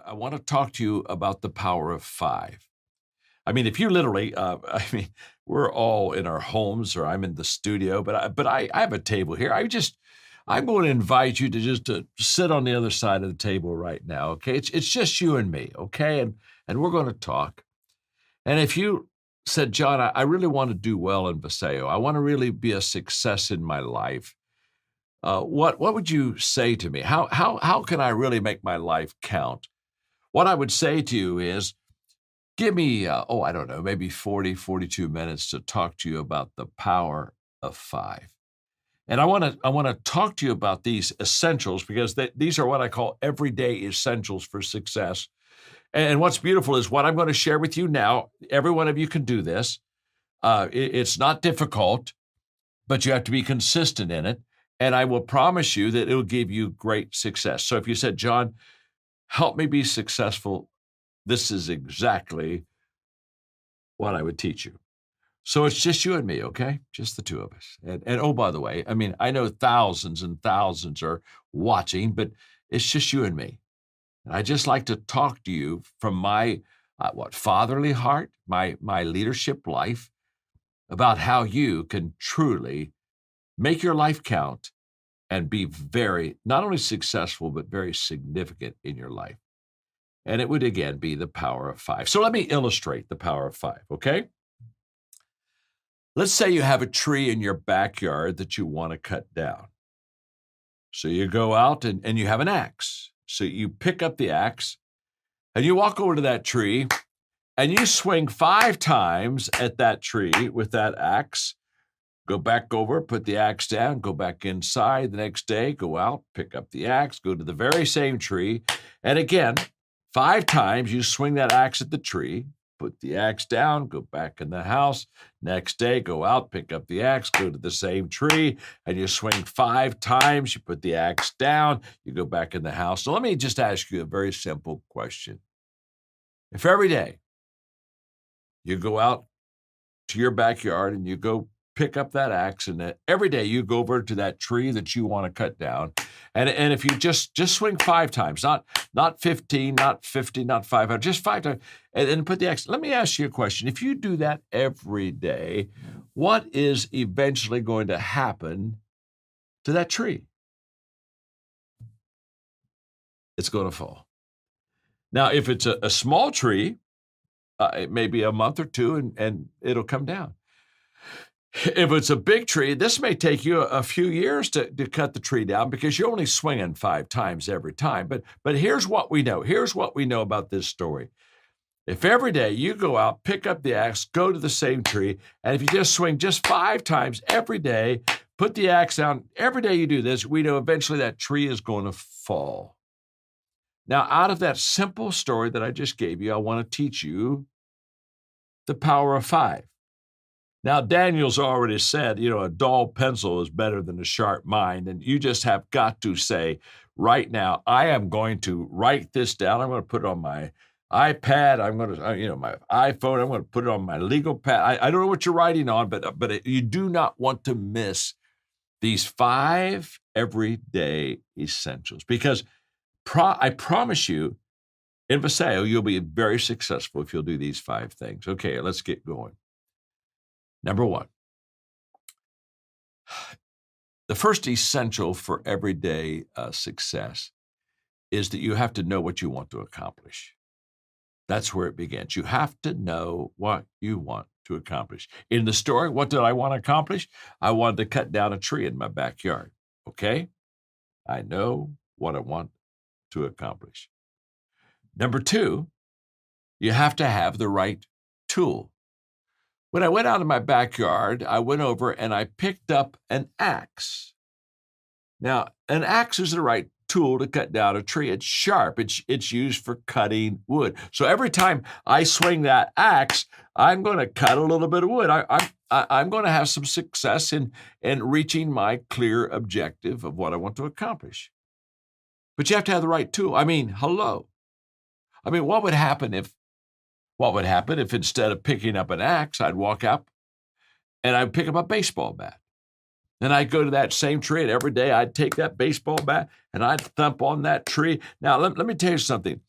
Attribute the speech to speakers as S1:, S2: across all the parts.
S1: I want to talk to you about the power of five. I mean, if you literally, we're all in our homes or I'm in the studio, but I have a table here. I'm going to invite you to just to sit on the other side of the table right now. Okay. It's just you and me. Okay. And we're going to talk. And if you said, John, I really want to do well in Viseo, I want to really be a success in my life. What would you say to me? How can I really make my life count? What I would say to you is, give me, I don't know, maybe 42 minutes to talk to you about the power of five. And I want to talk to you about these essentials because these are what I call everyday essentials for success. And what's beautiful is what I'm going to share with you now. Every one of you can do this. It's not difficult, but you have to be consistent in it. And I will promise you that it will give you great success. So if you said, John, help me be successful, this is exactly what I would teach you. So it's just you and me, okay? Just the two of us. And oh, by the way, I mean, I know thousands and thousands are watching, but it's just you and me. And I just like to talk to you from my fatherly heart, my leadership life, about how you can truly make your life count and be very, not only successful, but very significant in your life. And it would, again, be the power of five. So let me illustrate the power of five, okay? Let's say you have a tree in your backyard that you want to cut down. So you go out and you have an axe. So you pick up the axe and you walk over to that tree and you swing 5 times at that tree with that axe. Go back over, put the axe down, go back inside the next day, go out, pick up the axe, go to the very same tree. And again, 5 times you swing that axe at the tree, put the axe down, go back in the house. Next day, go out, pick up the axe, go to the same tree, and you swing 5 times, you put the axe down, you go back in the house. So let me just ask you a very simple question. If every day you go out to your backyard and you go pick up that axe, and every day you go over to that tree that you want to cut down, and if you just swing 5 times, not 15, not 50, not 500, just 5 times, and then put the axe. Let me ask you a question. If you do that every day, what is eventually going to happen to that tree? It's going to fall. Now, if it's a small tree, it may be a month or two, and it'll come down. If it's a big tree, this may take you a few years to cut the tree down because you're only swinging 5 times every time. But here's what we know. Here's what we know about this story. If every day you go out, pick up the axe, go to the same tree, and if you just swing just 5 times every day, put the axe down, every day you do this, we know eventually that tree is going to fall. Now, out of that simple story that I just gave you, I want to teach you the power of 5. Now, Daniel's already said, a dull pencil is better than a sharp mind. And you just have got to say, right now, I am going to write this down. I'm going to put it on my iPad. I'm going to, my iPhone. I'm going to put it on my legal pad. I don't know what you're writing on, but you do not want to miss these 5 everyday essentials. Because I promise you, in Viseo, you'll be very successful if you'll do these 5 things. Okay, let's get going. Number 1, the first essential for everyday success is that you have to know what you want to accomplish. That's where it begins. You have to know what you want to accomplish. In the story, what did I want to accomplish? I wanted to cut down a tree in my backyard. Okay? I know what I want to accomplish. Number 2, you have to have the right tool. When I went out in my backyard, I went over and I picked up an axe. Now, an axe is the right tool to cut down a tree. It's sharp. It's used for cutting wood. So every time I swing that axe, I'm going to cut a little bit of wood. I'm going to have some success in reaching my clear objective of what I want to accomplish. But you have to have the right tool. Hello. What would happen if instead of picking up an axe, I'd walk up and I'd pick up a baseball bat? Then I'd go to that same tree, and every day I'd take that baseball bat and I'd thump on that tree. Now, let me tell you something.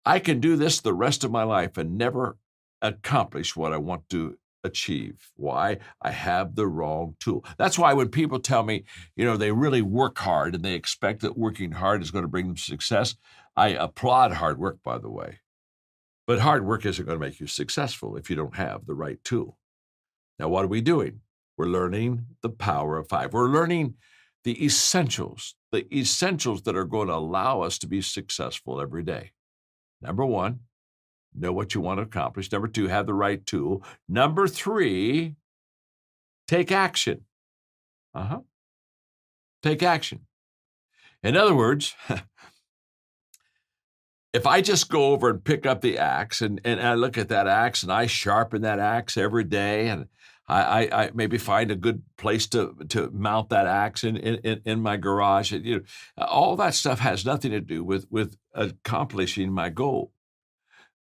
S1: I can do this the rest of my life and never accomplish what I want to achieve. Why? I have the wrong tool. That's why when people tell me, they really work hard and they expect that working hard is going to bring them success, I applaud hard work, by the way. But hard work isn't going to make you successful if you don't have the right tool. Now, what are we doing? We're learning the power of 5. We're learning the essentials that are going to allow us to be successful every day. Number 1, know what you want to accomplish. Number 2, have the right tool. Number 3, take action. Take action. In other words, if I just go over and pick up the axe and I look at that axe and I sharpen that axe every day, and I maybe find a good place to mount that axe in my garage, and, all that stuff has nothing to do with accomplishing my goal.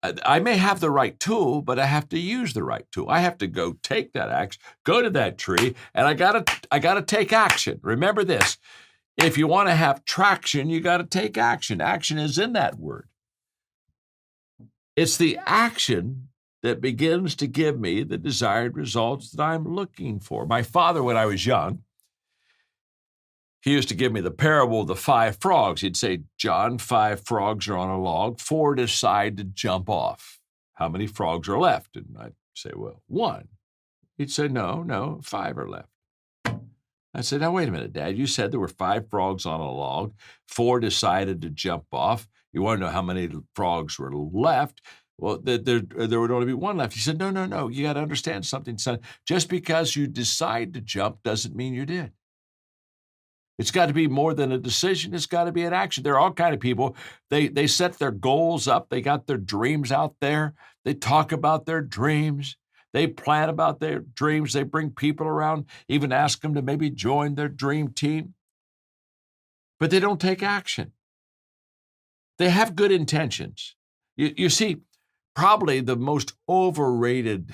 S1: I may have the right tool, but I have to use the right tool. I have to go take that axe, go to that tree, and I gotta take action. Remember this: if you want to have traction, you got to take action. Action is in that word. It's the action that begins to give me the desired results that I'm looking for. My father, when I was young, he used to give me the parable of the 5 frogs. He'd say, John, 5 frogs are on a log, 4 decide to jump off. How many frogs are left? And I'd say, well, 1. He'd say, no, 5 are left. I said, now, wait a minute, Dad. You said there were 5 frogs on a log, 4 decided to jump off. You want to know how many frogs were left? Well, there would only be 1 left. He said, no. You got to understand something, son. Just because you decide to jump doesn't mean you did. It's got to be more than a decision. It's got to be an action. There are all kinds of people. They set their goals up. They got their dreams out there. They talk about their dreams. They plan about their dreams. They bring people around, even ask them to maybe join their dream team. But they don't take action. They have good intentions. You see, probably the most overrated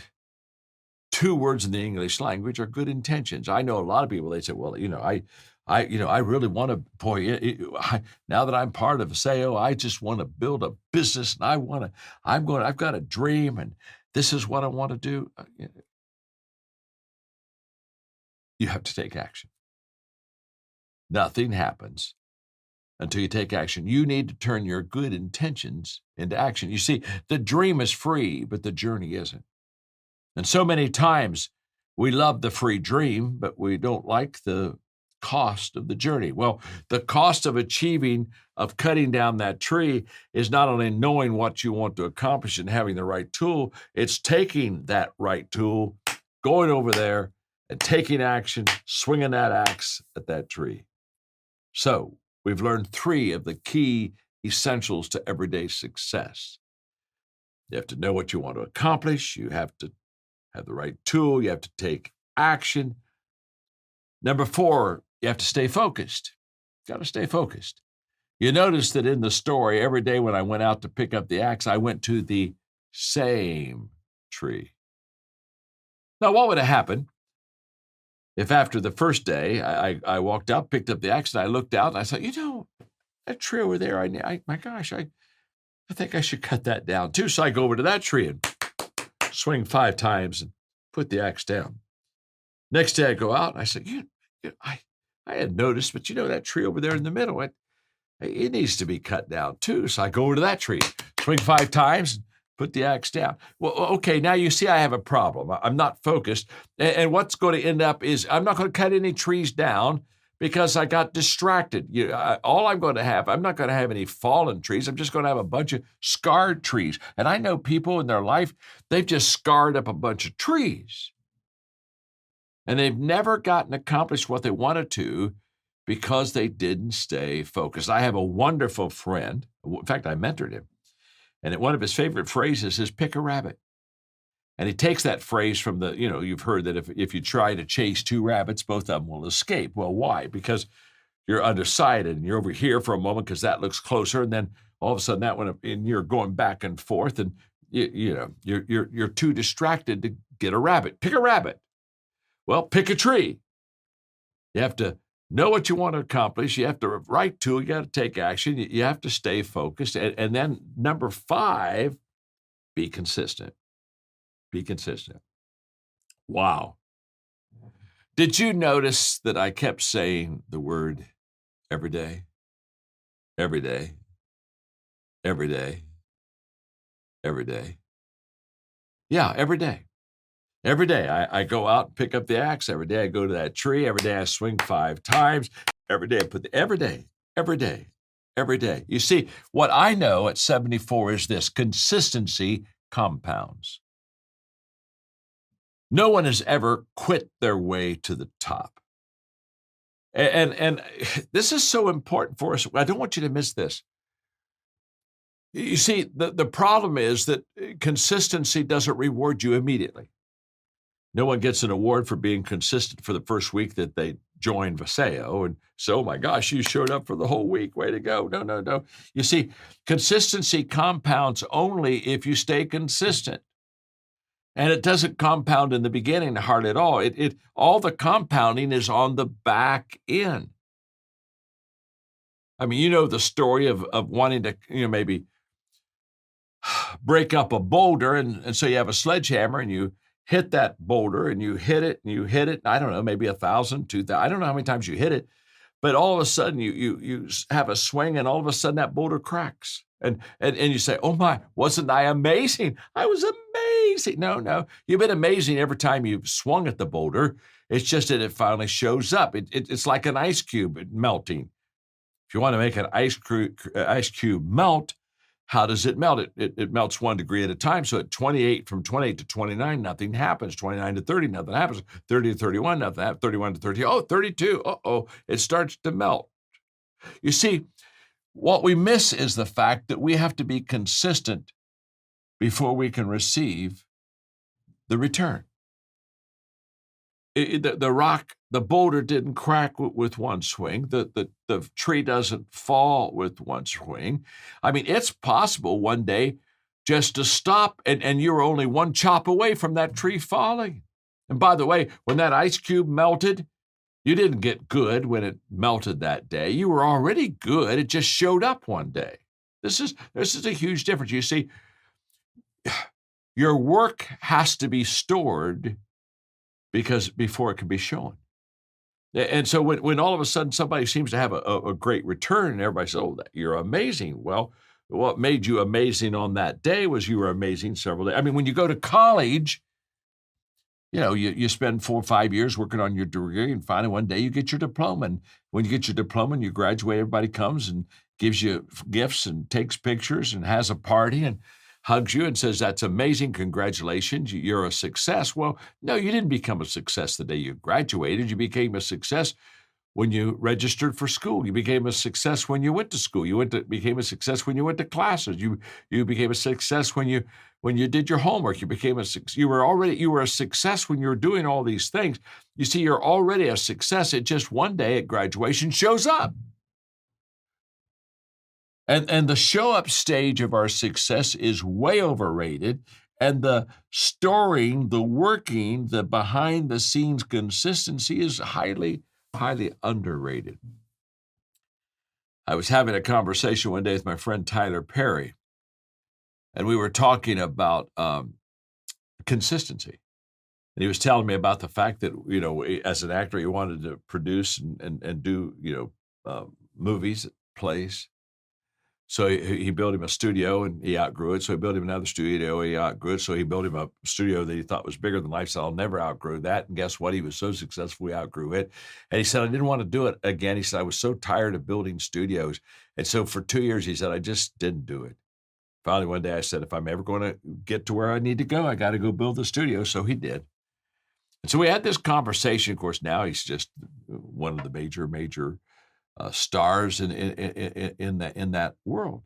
S1: 2 words in the English language are good intentions. I know a lot of people, they say, well, I really want to, now that I'm part of SAO, I just want to build a business, and I've got a dream, and this is what I want to do. You have to take action. Nothing happens until you take action. You need to turn your good intentions into action. You see, the dream is free, but the journey isn't. And so many times we love the free dream, but we don't like the cost of the journey. Well, the cost of cutting down that tree is not only knowing what you want to accomplish and having the right tool, it's taking that right tool, going over there and taking action, swinging that axe at that tree. So we've learned 3 of the key essentials to everyday success. You have to know what you want to accomplish. You have to have the right tool. You have to take action. Number 4, you have to stay focused. Got to stay focused. You notice that in the story, every day when I went out to pick up the axe, I went to the same tree. Now, what would have happened if after the first day I walked out, picked up the axe, and I looked out, and I thought, that tree over there, my gosh, I think I should cut that down too. So I go over to that tree and swing 5 times and put the axe down. Next day I go out, and I said, I had noticed, but that tree over there in the middle, it needs to be cut down too. So I go over to that tree, swing 5 times, and put the axe down. Well, okay, now you see I have a problem. I'm not focused. And what's going to end up is I'm not going to cut any trees down because I got distracted. All I'm going to have, I'm not going to have any fallen trees. I'm just going to have a bunch of scarred trees. And I know people in their life, they've just scarred up a bunch of trees. And they've never gotten accomplished what they wanted to because they didn't stay focused. I have a wonderful friend. In fact, I mentored him. And one of his favorite phrases is pick a rabbit. And he takes that phrase from you've heard that if you try to chase 2 rabbits, both of them will escape. Well, why? Because you're undecided and you're over here for a moment because that looks closer. And then all of a sudden that one, and you're going back and forth, and you're too distracted to get a rabbit. Pick a rabbit. Well, pick a tree. You have to know what you want to accomplish. You have the right tool. You got to take action. You have to stay focused. And then number 5, be consistent. Be consistent. Wow. Did you notice that I kept saying the word every day, every day, every day, every day? Yeah, every day. Every day I go out and pick up the axe. Every day I go to that tree. Every day I swing 5 times. Every day I put every day, every day, every day. You see, what I know at 74 is this: consistency compounds. No one has ever quit their way to the top. And this is so important for us. I don't want you to miss this. You see, the problem is that consistency doesn't reward you immediately. No one gets an award for being consistent for the first week that they join Vaseo. And so, oh my gosh, you showed up for the whole week. Way to go. No, no, no. You see, consistency compounds only if you stay consistent. And it doesn't compound in the beginning hardly at all. All the compounding is on the back end. I mean, you know the story of wanting to, maybe break up a boulder. And so you have a sledgehammer and you hit that boulder and you hit it and you hit it. I don't know, maybe 1,000, 2,000. I don't know how many times you hit it, but all of a sudden you have a swing and all of a sudden that boulder cracks. And you say, oh my, wasn't I amazing? I was amazing. No, you've been amazing every time you've swung at the boulder. It's just that it finally shows up. It's like an ice cube melting. If you want to make an ice cube melt, how does it melt? It melts 1 degree at a time. So at 28, from 28 to 29, nothing happens. 29 to 30, nothing happens. 30 to 31, nothing happens. 31 to 30, 32, it starts to melt. You see, what we miss is the fact that we have to be consistent before we can receive the return. The boulder didn't crack with one swing. The tree doesn't fall with one swing. I mean, it's possible one day just to stop and you're only one chop away from that tree falling. And by the way, when that ice cube melted, you didn't get good when it melted that day. You were already good. It just showed up one day. This is a huge difference. You see, your work has to be stored before it can be shown. And so when all of a sudden somebody seems to have a great return and everybody says, oh, you're amazing. Well, what made you amazing on that day was you were amazing several days. I mean, when you go to college, you spend 4 or 5 years working on your degree, and finally one day you get your diploma. And when you get your diploma and you graduate, everybody comes and gives you gifts and takes pictures and has a party and hugs you and says, that's amazing, congratulations, you're a success. Well, no, you didn't become a success the day you graduated. You became a success when you registered for school. You became a success when you went to school. Became a success when you went to classes. You became a success when you did your homework. You were a success when you were doing all these things. You see, you're already a success. It just one day at graduation shows up. And the show up stage of our success is way overrated. And the storing, the working, the behind the scenes consistency is highly, highly underrated. I was having a conversation one day with my friend Tyler Perry, and we were talking about consistency. And he was telling me about the fact that, as an actor, he wanted to produce and do, movies, plays. So he built him a studio and he outgrew it. So he built him another studio, he outgrew it. So he built him a studio that he thought was bigger than life. So I'll never outgrow that. And guess what? He was so successful, he outgrew it. And he said, I didn't want to do it again. He said, I was so tired of building studios. And so for 2 years, he said, I just didn't do it. Finally, one day I said, if I'm ever going to get to where I need to go, I got to go build the studio. So he did. And so we had this conversation. Of course, now he's just one of the major stars in that world.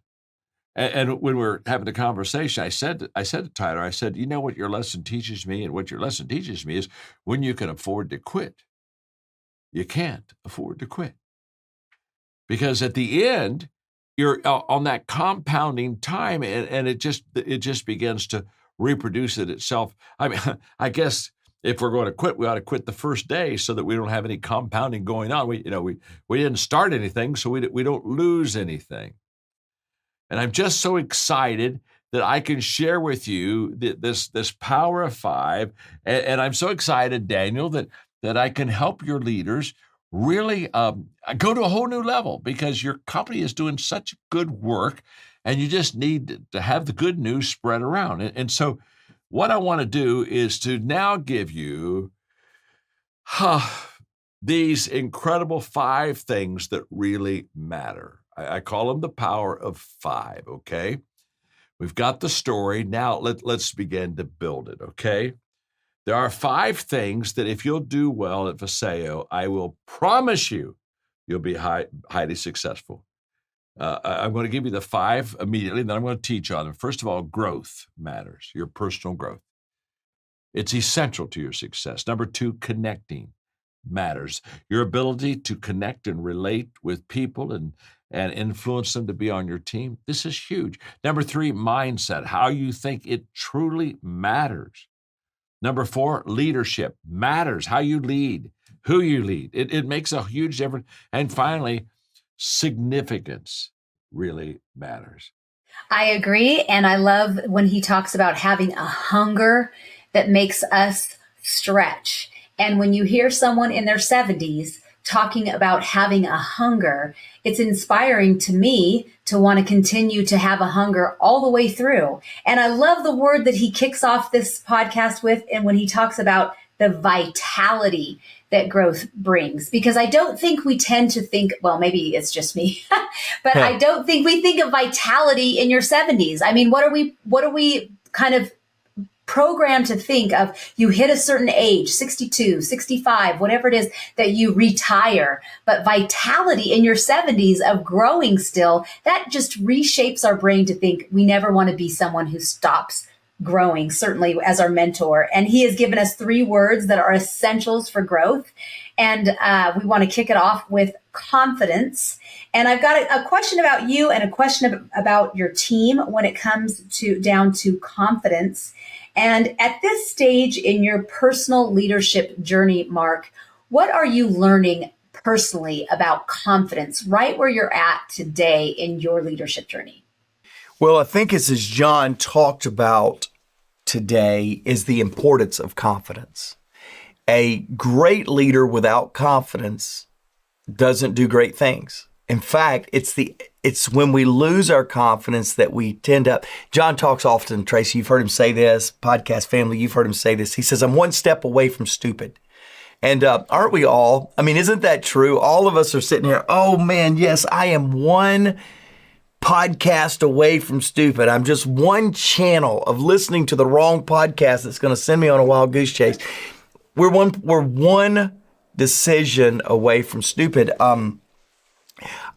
S1: And when we're having a conversation, I said to Tyler, I said, you know what your lesson teaches me? And what your lesson teaches me is when you can afford to quit, you can't afford to quit. Because at the end, you're on that compounding time and it just begins to reproduce it itself. I mean, I guess if we're going to quit, we ought to quit the first day so that we don't have any compounding going on. We didn't start anything, so we don't lose anything. And I'm just so excited that I can share with you this power of 5. And I'm so excited, Daniel, that I can help your leaders really go to a whole new level, because your company is doing such good work and you just need to have the good news spread around. And so what I want to do is to now give you these incredible 5 things that really matter. I call them the power of 5, okay? We've got the story. Now let's begin to build it, okay? There are 5 things that if you'll do well at Viseo, I will promise you'll be highly successful. I'm going to give you the 5 immediately, then I'm going to teach on them. First of all, growth matters, your personal growth. It's essential to your success. Number 2, connecting matters. Your ability to connect and relate with people and influence them to be on your team. This is huge. Number 3, mindset, how you think. It truly matters. Number 4, leadership matters. How you lead, who you lead. It makes a huge difference. And finally, significance really matters.
S2: I agree. And I love when he talks about having a hunger that makes us stretch. And when you hear someone in their 70s talking about having a hunger, it's inspiring to me to want to continue to have a hunger all the way through. And I love the word that he kicks off this podcast with, and when he talks about the vitality that growth brings, because I don't think we tend to think, well, maybe it's just me, but I don't think we think of vitality in your 70s. I mean, what are we kind of programmed to think of? You hit a certain age, 62, 65, whatever it is, that you retire. But vitality in your 70s of growing still, that just reshapes our brain to think we never want to be someone who stops growing, certainly as our mentor. And he has given us 3 words that are essentials for growth. And we want to kick it off with confidence. And I've got a question about you and a question about your team when it comes down to confidence. And at this stage in your personal leadership journey, Mark, what are you learning personally about confidence right where you're at today in your leadership journey?
S3: Well, I think as John talked about today is the importance of confidence. A great leader without confidence doesn't do great things. In fact, it's when we lose our confidence that we tend up. John talks often, Tracy, you've heard him say this, podcast family, you've heard him say this. He says, I'm one step away from stupid. And aren't we all? I mean, isn't that true? All of us are sitting here, oh man, yes, I am one podcast away from stupid. I'm just one channel of listening to the wrong podcast that's going to send me on a wild goose chase. We're one decision away from stupid.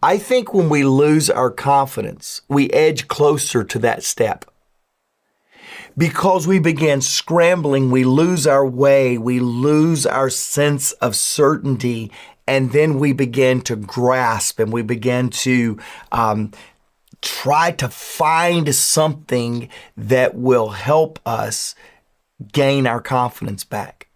S3: I think when we lose our confidence, we edge closer to that step. Because we begin scrambling, we lose our way, we lose our sense of certainty, and then we begin to grasp and we begin to try to find something that will help us gain our confidence back.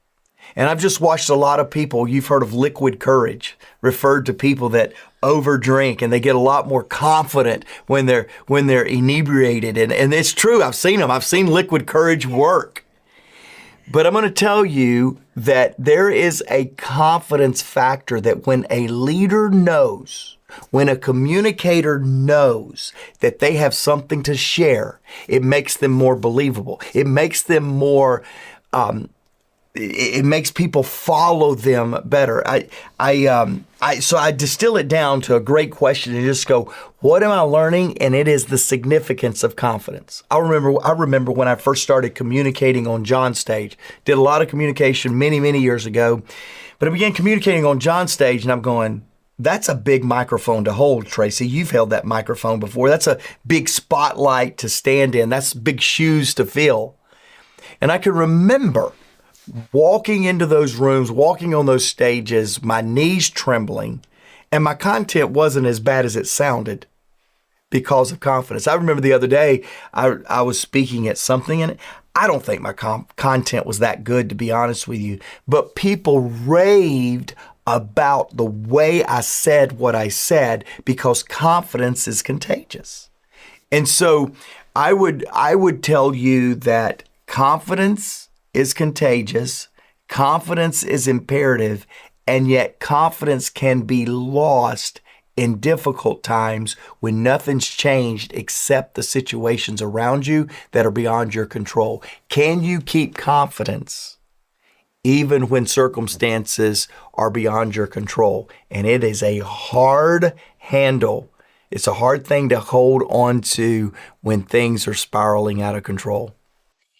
S3: And I've just watched a lot of people, you've heard of liquid courage, referred to people that overdrink and they get a lot more confident when they're inebriated. And it's true, I've seen them. I've seen liquid courage work. But I'm going to tell you that there is a confidence factor that when a leader knows, when a communicator knows that they have something to share, it makes them more believable. It makes them more it makes people follow them better. So I distill it down to a great question and just go, what am I learning? And it is the significance of confidence. I remember when I first started communicating on John's stage, did a lot of communication many, many years ago, but I began communicating on John's stage and I'm going, that's a big microphone to hold, Tracy. You've held that microphone before. That's a big spotlight to stand in. That's big shoes to fill. And I can remember walking into those rooms, walking on those stages, my knees trembling, and my content wasn't as bad as it sounded because of confidence. I remember the other day, I was speaking at something, and I don't think my content was that good, to be honest with you, but people raved about the way I said what I said because confidence is contagious. And so I would tell you that confidence is contagious, confidence is imperative, and yet confidence can be lost in difficult times when nothing's changed except the situations around you that are beyond your control. Can you keep confidence even when circumstances are beyond your control? And it is a hard handle. It's a hard thing to hold on to when things are spiraling out of control.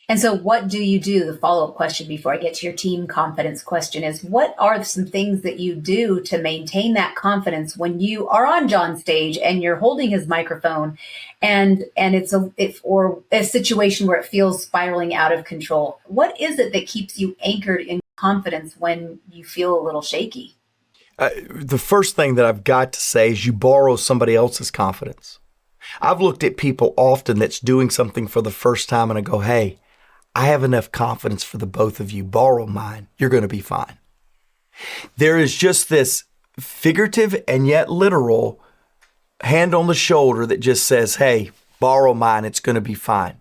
S2: And so what do you do? The follow-up question before I get to your team confidence question is, what are some things that you do to maintain that confidence when you are on John's stage and you're holding his microphone and it's a situation where it feels spiraling out of control? What is it that keeps you anchored in confidence when you feel a little shaky?
S3: The first thing that I've got to say is you borrow somebody else's confidence. I've looked at people often that's doing something for the first time and I go, hey, I have enough confidence for the both of you. Borrow mine. You're going to be fine. There is just this figurative and yet literal hand on the shoulder that just says, hey, borrow mine. It's going to be fine.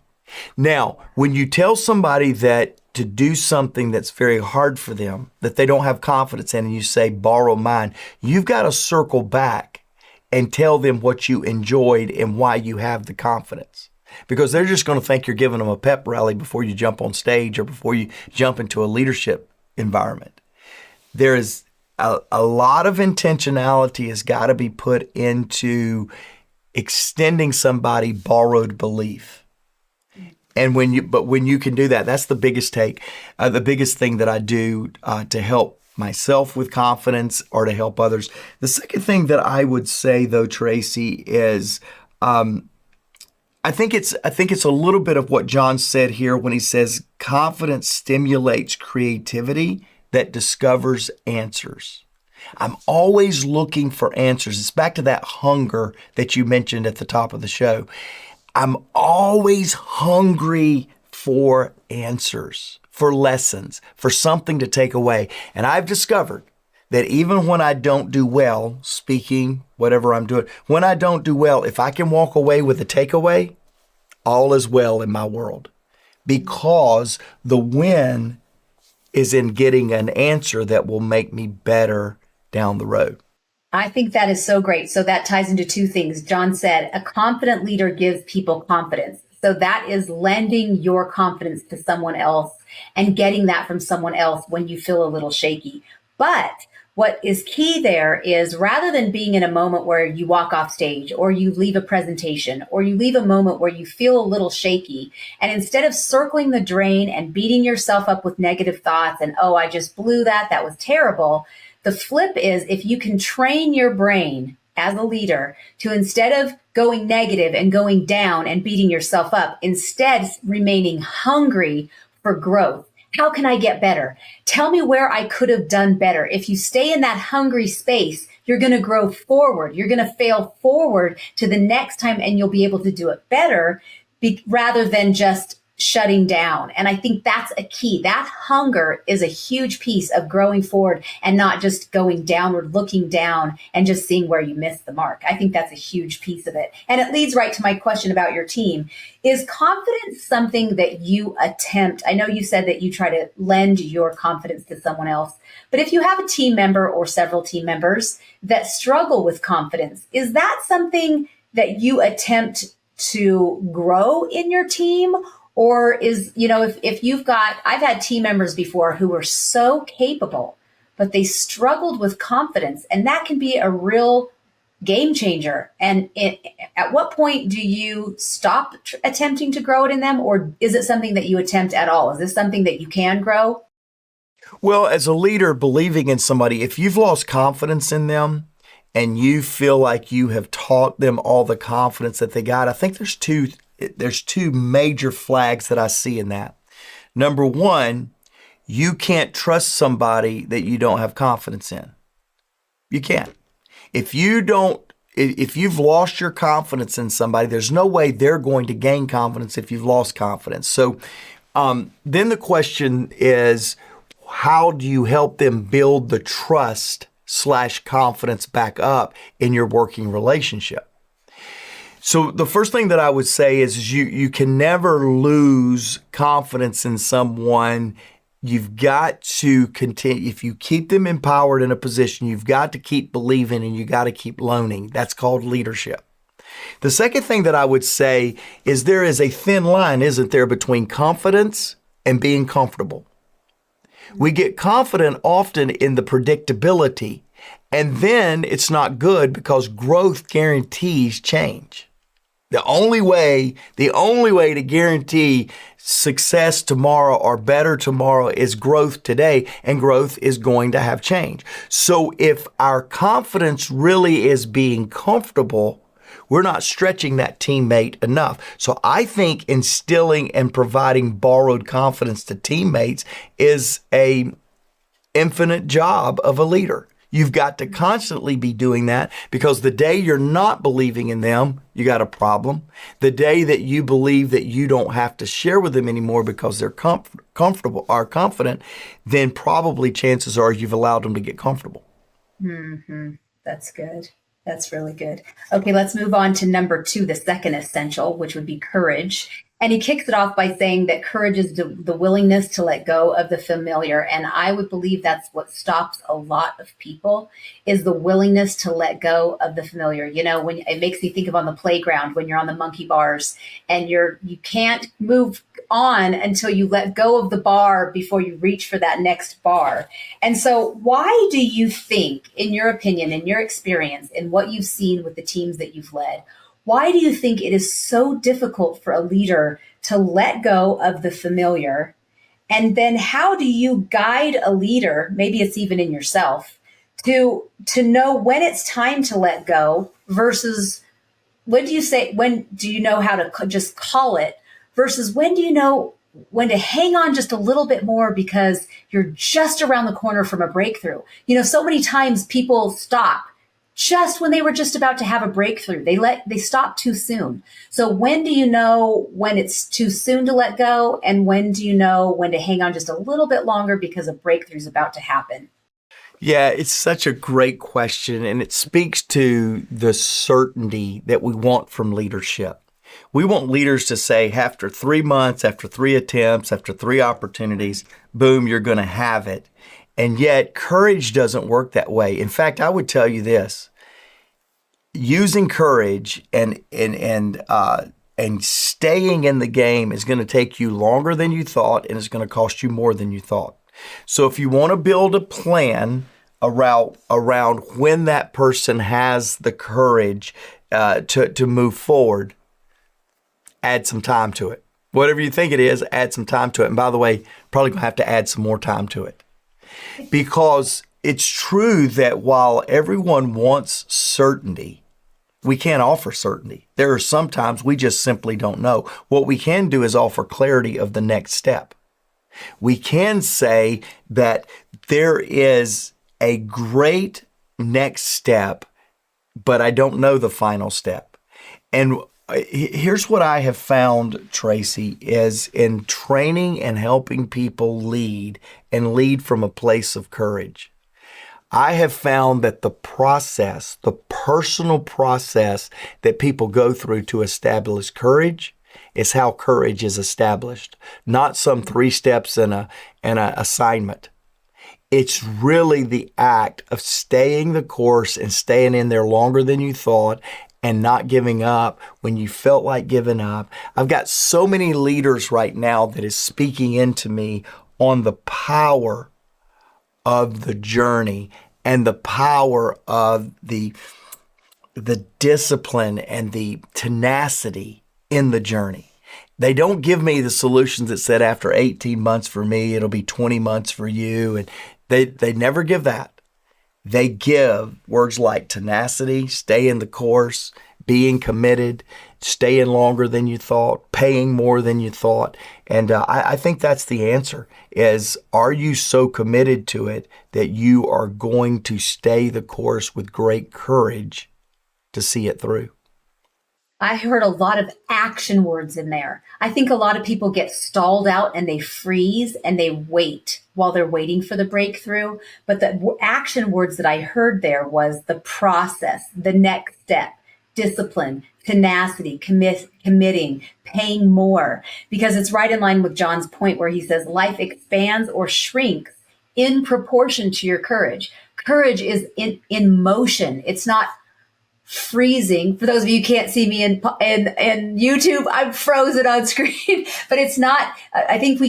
S3: Now, when you tell somebody that to do something that's very hard for them, that they don't have confidence in, and you say, borrow mine, you've got to circle back and tell them what you enjoyed and why you have the confidence. Because they're just going to think you're giving them a pep rally before you jump on stage or before you jump into a leadership environment. There is a lot of intentionality has got to be put into extending somebody borrowed belief. And when you can do that, that's the biggest the biggest thing that I do to help myself with confidence or to help others. The second thing that I would say, though, Tracy, is I think it's a little bit of what John said here when he says confidence stimulates creativity that discovers answers. I'm always looking for answers. It's back to that hunger that you mentioned at the top of the show. I'm always hungry for answers, for lessons, for something to take away. And I've discovered that even when I don't do well, speaking, whatever I'm doing, when I don't do well, if I can walk away with a takeaway, all is well in my world. Because the win is in getting an answer that will make me better down the road.
S2: I think that is so great. So that ties into two things. John said, a confident leader gives people confidence. So that is lending your confidence to someone else and getting that from someone else when you feel a little shaky. But what is key there is rather than being in a moment where you walk off stage or you leave a presentation or you leave a moment where you feel a little shaky, and instead of circling the drain and beating yourself up with negative thoughts and, oh, I just blew that was terrible. The flip is if you can train your brain as a leader to, instead of going negative and going down and beating yourself up, instead remaining hungry for growth. How can I get better? Tell me where I could have done better. If you stay in that hungry space, you're going to grow forward. You're going to fail forward to the next time and you'll be able to do it better rather than just shutting down. And I think that's a key. That hunger is a huge piece of growing forward and not just going downward, looking down and just seeing where you missed the mark. I think that's a huge piece of it. And it leads right to my question about your team. Is confidence something that you attempt? I know you said that you try to lend your confidence to someone else, but if you have a team member or several team members that struggle with confidence, is that something that you attempt to grow in your team? Or is, if you've got, I've had team members before who were so capable, but they struggled with confidence, and that can be a real game changer. And at what point do you stop attempting to grow it in them? Or is it something that you attempt at all? Is this something that you can grow?
S3: Well, as a leader, believing in somebody, if you've lost confidence in them and you feel like you have taught them all the confidence that they got, I think there's two major flags that I see in that. Number one, you can't trust somebody that you don't have confidence in. You can't. If you've lost your confidence in somebody, there's no way they're going to gain confidence if you've lost confidence. So Then the question is, how do you help them build the trust/confidence back up in your working relationship? So the first thing that I would say is you can never lose confidence in someone. You've got to continue. If you keep them empowered in a position, you've got to keep believing and you got to keep loaning. That's called leadership. The second thing that I would say is there is a thin line, isn't there, between confidence and being comfortable. We get confident often in the predictability, and then it's not good because growth guarantees change. The only way to guarantee success tomorrow or better tomorrow is growth today, and growth is going to have change. So if our confidence really is being comfortable, we're not stretching that teammate enough. So I think instilling and providing borrowed confidence to teammates is an infinite job of a leader. You've got to constantly be doing that, because the day you're not believing in them, you got a problem. The day that you believe that you don't have to share with them anymore because they're comfortable or confident, then probably chances are you've allowed them to get comfortable.
S2: Mm-hmm. That's good. That's really good. Okay, let's move on to number 2, the second essential, which would be courage. And he kicks it off by saying that courage is the willingness to let go of the familiar. And I would believe that's what stops a lot of people, is the willingness to let go of the familiar. You know, when it makes me think of on the playground, when you're on the monkey bars and you can't move on until you let go of the bar before you reach for that next bar. And so why do you think, in your opinion, in your experience, in what you've seen with the teams that you've led, why do you think it is so difficult for a leader to let go of the familiar? And then how do you guide a leader, maybe it's even in yourself, to know when it's time to let go versus when do you know how to just call it versus when do you know when to hang on just a little bit more because you're just around the corner from a breakthrough? You know, so many times people stop just when they were just about to have a breakthrough. They stop too soon. So when do you know when it's too soon to let go? And when do you know when to hang on just a little bit longer because a breakthrough is about to happen?
S3: Yeah, it's such a great question, and it speaks to the certainty that we want from leadership. We want leaders to say, after 3 months, after 3 attempts, after 3 opportunities, boom, you're going to have it. And yet courage doesn't work that way. In fact, I would tell you this: using courage and staying in the game is going to take you longer than you thought, and it's going to cost you more than you thought. So if you want to build a plan around when that person has the courage to move forward, add some time to it. Whatever you think it is, add some time to it. And by the way, probably going to have to add some more time to it. Because it's true that while everyone wants certainty, we can't offer certainty. There are some times we just simply don't know. What we can do is offer clarity of the next step. We can say that there is a great next step, but I don't know the final step. And here's what I have found, Tracy, is in training and helping people lead and lead from a place of courage, I have found that the process, the personal process that people go through to establish courage is how courage is established, not some 3 steps in a assignment. It's really the act of staying the course and staying in there longer than you thought and not giving up when you felt like giving up. I've got so many leaders right now that is speaking into me on the power of the journey and the power of the discipline and the tenacity in the journey. They don't give me the solutions that said after 18 months for me, it'll be 20 months for you. And they never give that. They give words like tenacity, stay in the course, being committed, staying longer than you thought, paying more than you thought. And I think that's the answer is, are you so committed to it that you are going to stay the course with great courage to see it through?
S2: I heard a lot of action words in there. I think a lot of people get stalled out and they freeze and they wait while they're waiting for the breakthrough. But the action words that I heard there was the process, the next step, discipline, tenacity, committing, paying more, because it's right in line with John's point where he says life expands or shrinks in proportion to your courage. Courage is in motion. It's not freezing. For those of you who can't see me in YouTube, I'm frozen on screen, but it's not, I think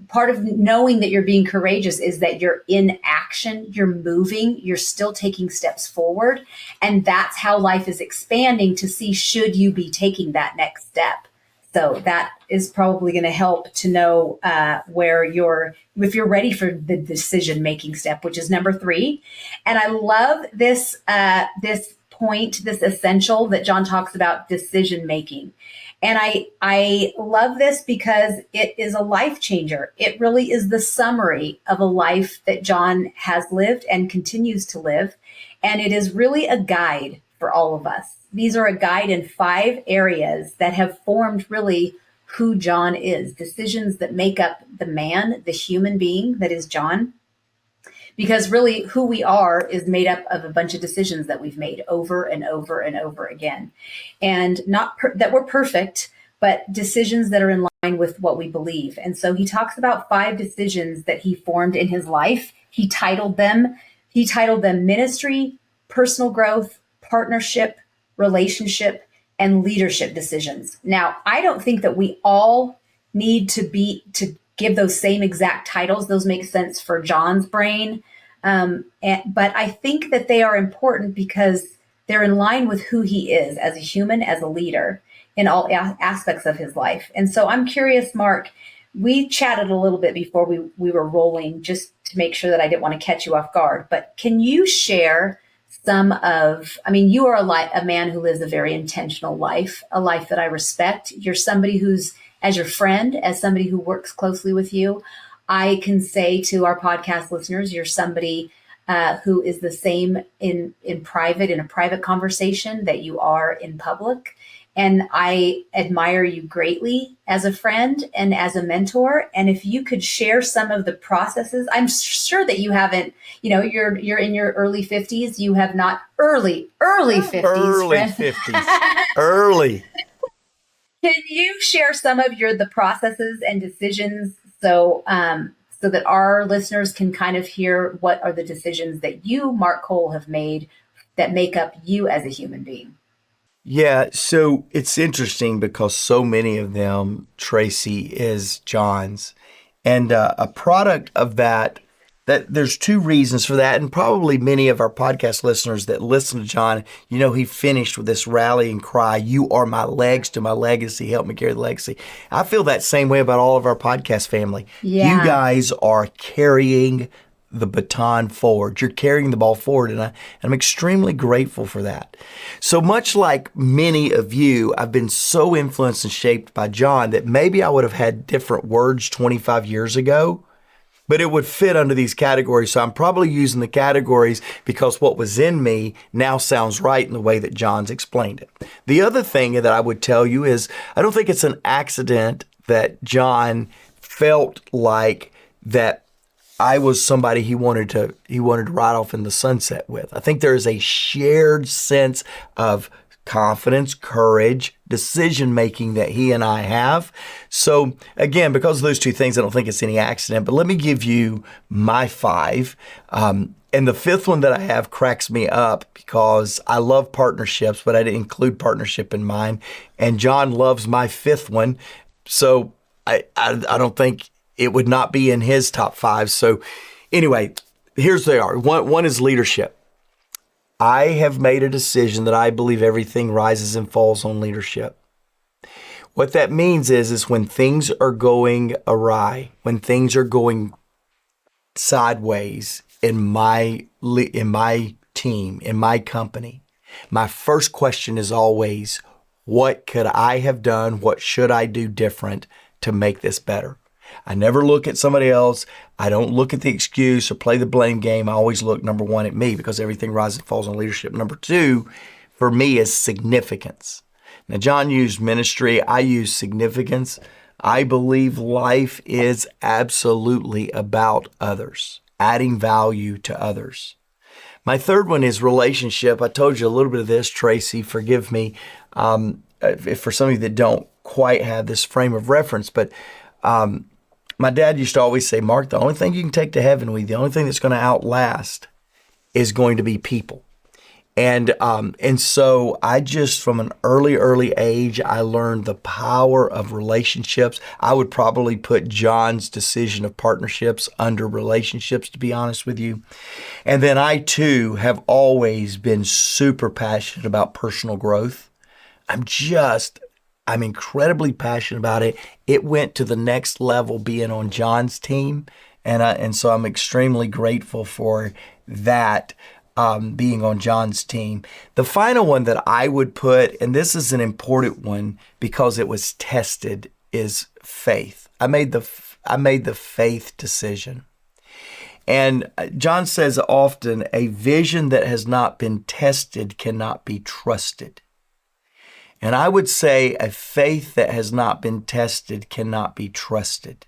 S2: part of knowing that you're being courageous is that you're in action, you're moving, you're still taking steps forward. And that's how life is expanding to see, should you be taking that next step? So that is probably going to help to know if you're ready for the decision-making step, which is number 3. And I love this point, this essential that John talks about, decision making. And I love this because it is a life changer. It really is the summary of a life that John has lived and continues to live. And it is really a guide for all of us. These are a guide in 5 areas that have formed really who John is, decisions that make up the man, the human being that is John. Because really who we are is made up of a bunch of decisions that we've made over and over and over again. And not that we're perfect, but decisions that are in line with what we believe. And so he talks about 5 decisions that he formed in his life. He titled them ministry, personal growth, partnership, relationship, and leadership decisions. Now, I don't think that we all need to give those same exact titles. Those make sense for John's brain. But I think that they are important because they're in line with who he is as a human, as a leader in all aspects of his life. And so I'm curious, Mark, we chatted a little bit before we were rolling just to make sure that I didn't want to catch you off guard. But can you share you are a man who lives a very intentional life, a life that I respect. You're somebody who's, as your friend, as somebody who works closely with you, I can say to our podcast listeners, you're somebody who is the same in a private conversation that you are in public. And I admire you greatly as a friend and as a mentor. And if you could share some of the processes, I'm sure that you haven't, you're in your early 50s. You have not early 50s.
S3: Early 50s. Early.
S2: Can you share some of the processes and decisions so that our listeners can kind of hear what are the decisions that you, Mark Cole, have made that make up you as a human being?
S3: Yeah, so it's interesting because so many of them, Tracy, is John's. And a product of that there's 2 reasons for that. And probably many of our podcast listeners that listen to John, he finished with this rallying cry, "You are my legs to my legacy. Help me carry the legacy." I feel that same way about all of our podcast family.
S2: Yeah.
S3: You guys are carrying the baton forward. You're carrying the ball forward, and I'm extremely grateful for that. So much like many of you, I've been so influenced and shaped by John that maybe I would have had different words 25 years ago, but it would fit under these categories. So I'm probably using the categories because what was in me now sounds right in the way that John's explained it. The other thing that I would tell you is I don't think it's an accident that John felt like that I was somebody he wanted to ride off in the sunset with. I think there is a shared sense of confidence, courage, decision-making that he and I have. So again, because of those 2 things, I don't think it's any accident, but let me give you my 5. And the 5th one that I have cracks me up because I love partnerships, but I didn't include partnership in mine. And John loves my 5th one. So I don't think it would not be in his top 5. So anyway, here's they are. One is leadership. I have made a decision that I believe everything rises and falls on leadership. What that means is when things are going awry, when things are going sideways in my team, in my company, my first question is always, what could I have done? What should I do different to make this better? I never look at somebody else. I don't look at the excuse or play the blame game. I always look, number 1, at me because everything rises and falls on leadership. Number 2, for me, is significance. Now, John used ministry. I use significance. I believe life is absolutely about others, adding value to others. My third one is relationship. I told you a little bit of this, Tracy. Forgive me if for some of you that don't quite have this frame of reference, but my dad used to always say, Mark, the only thing you can take to heaven with you, the only thing that's going to outlast is going to be people. And so I just, from an early age, I learned the power of relationships. I would probably put John's decision of partnerships under relationships, to be honest with you. And then I too have always been super passionate about personal growth. I'm incredibly passionate about it. It went to the next level being on John's team. And so I'm extremely grateful for that. Being on John's team. The final one that I would put, and this is an important one because it was tested, is faith. I made the faith decision. And John says often, a vision that has not been tested cannot be trusted. And I would say a faith that has not been tested cannot be trusted.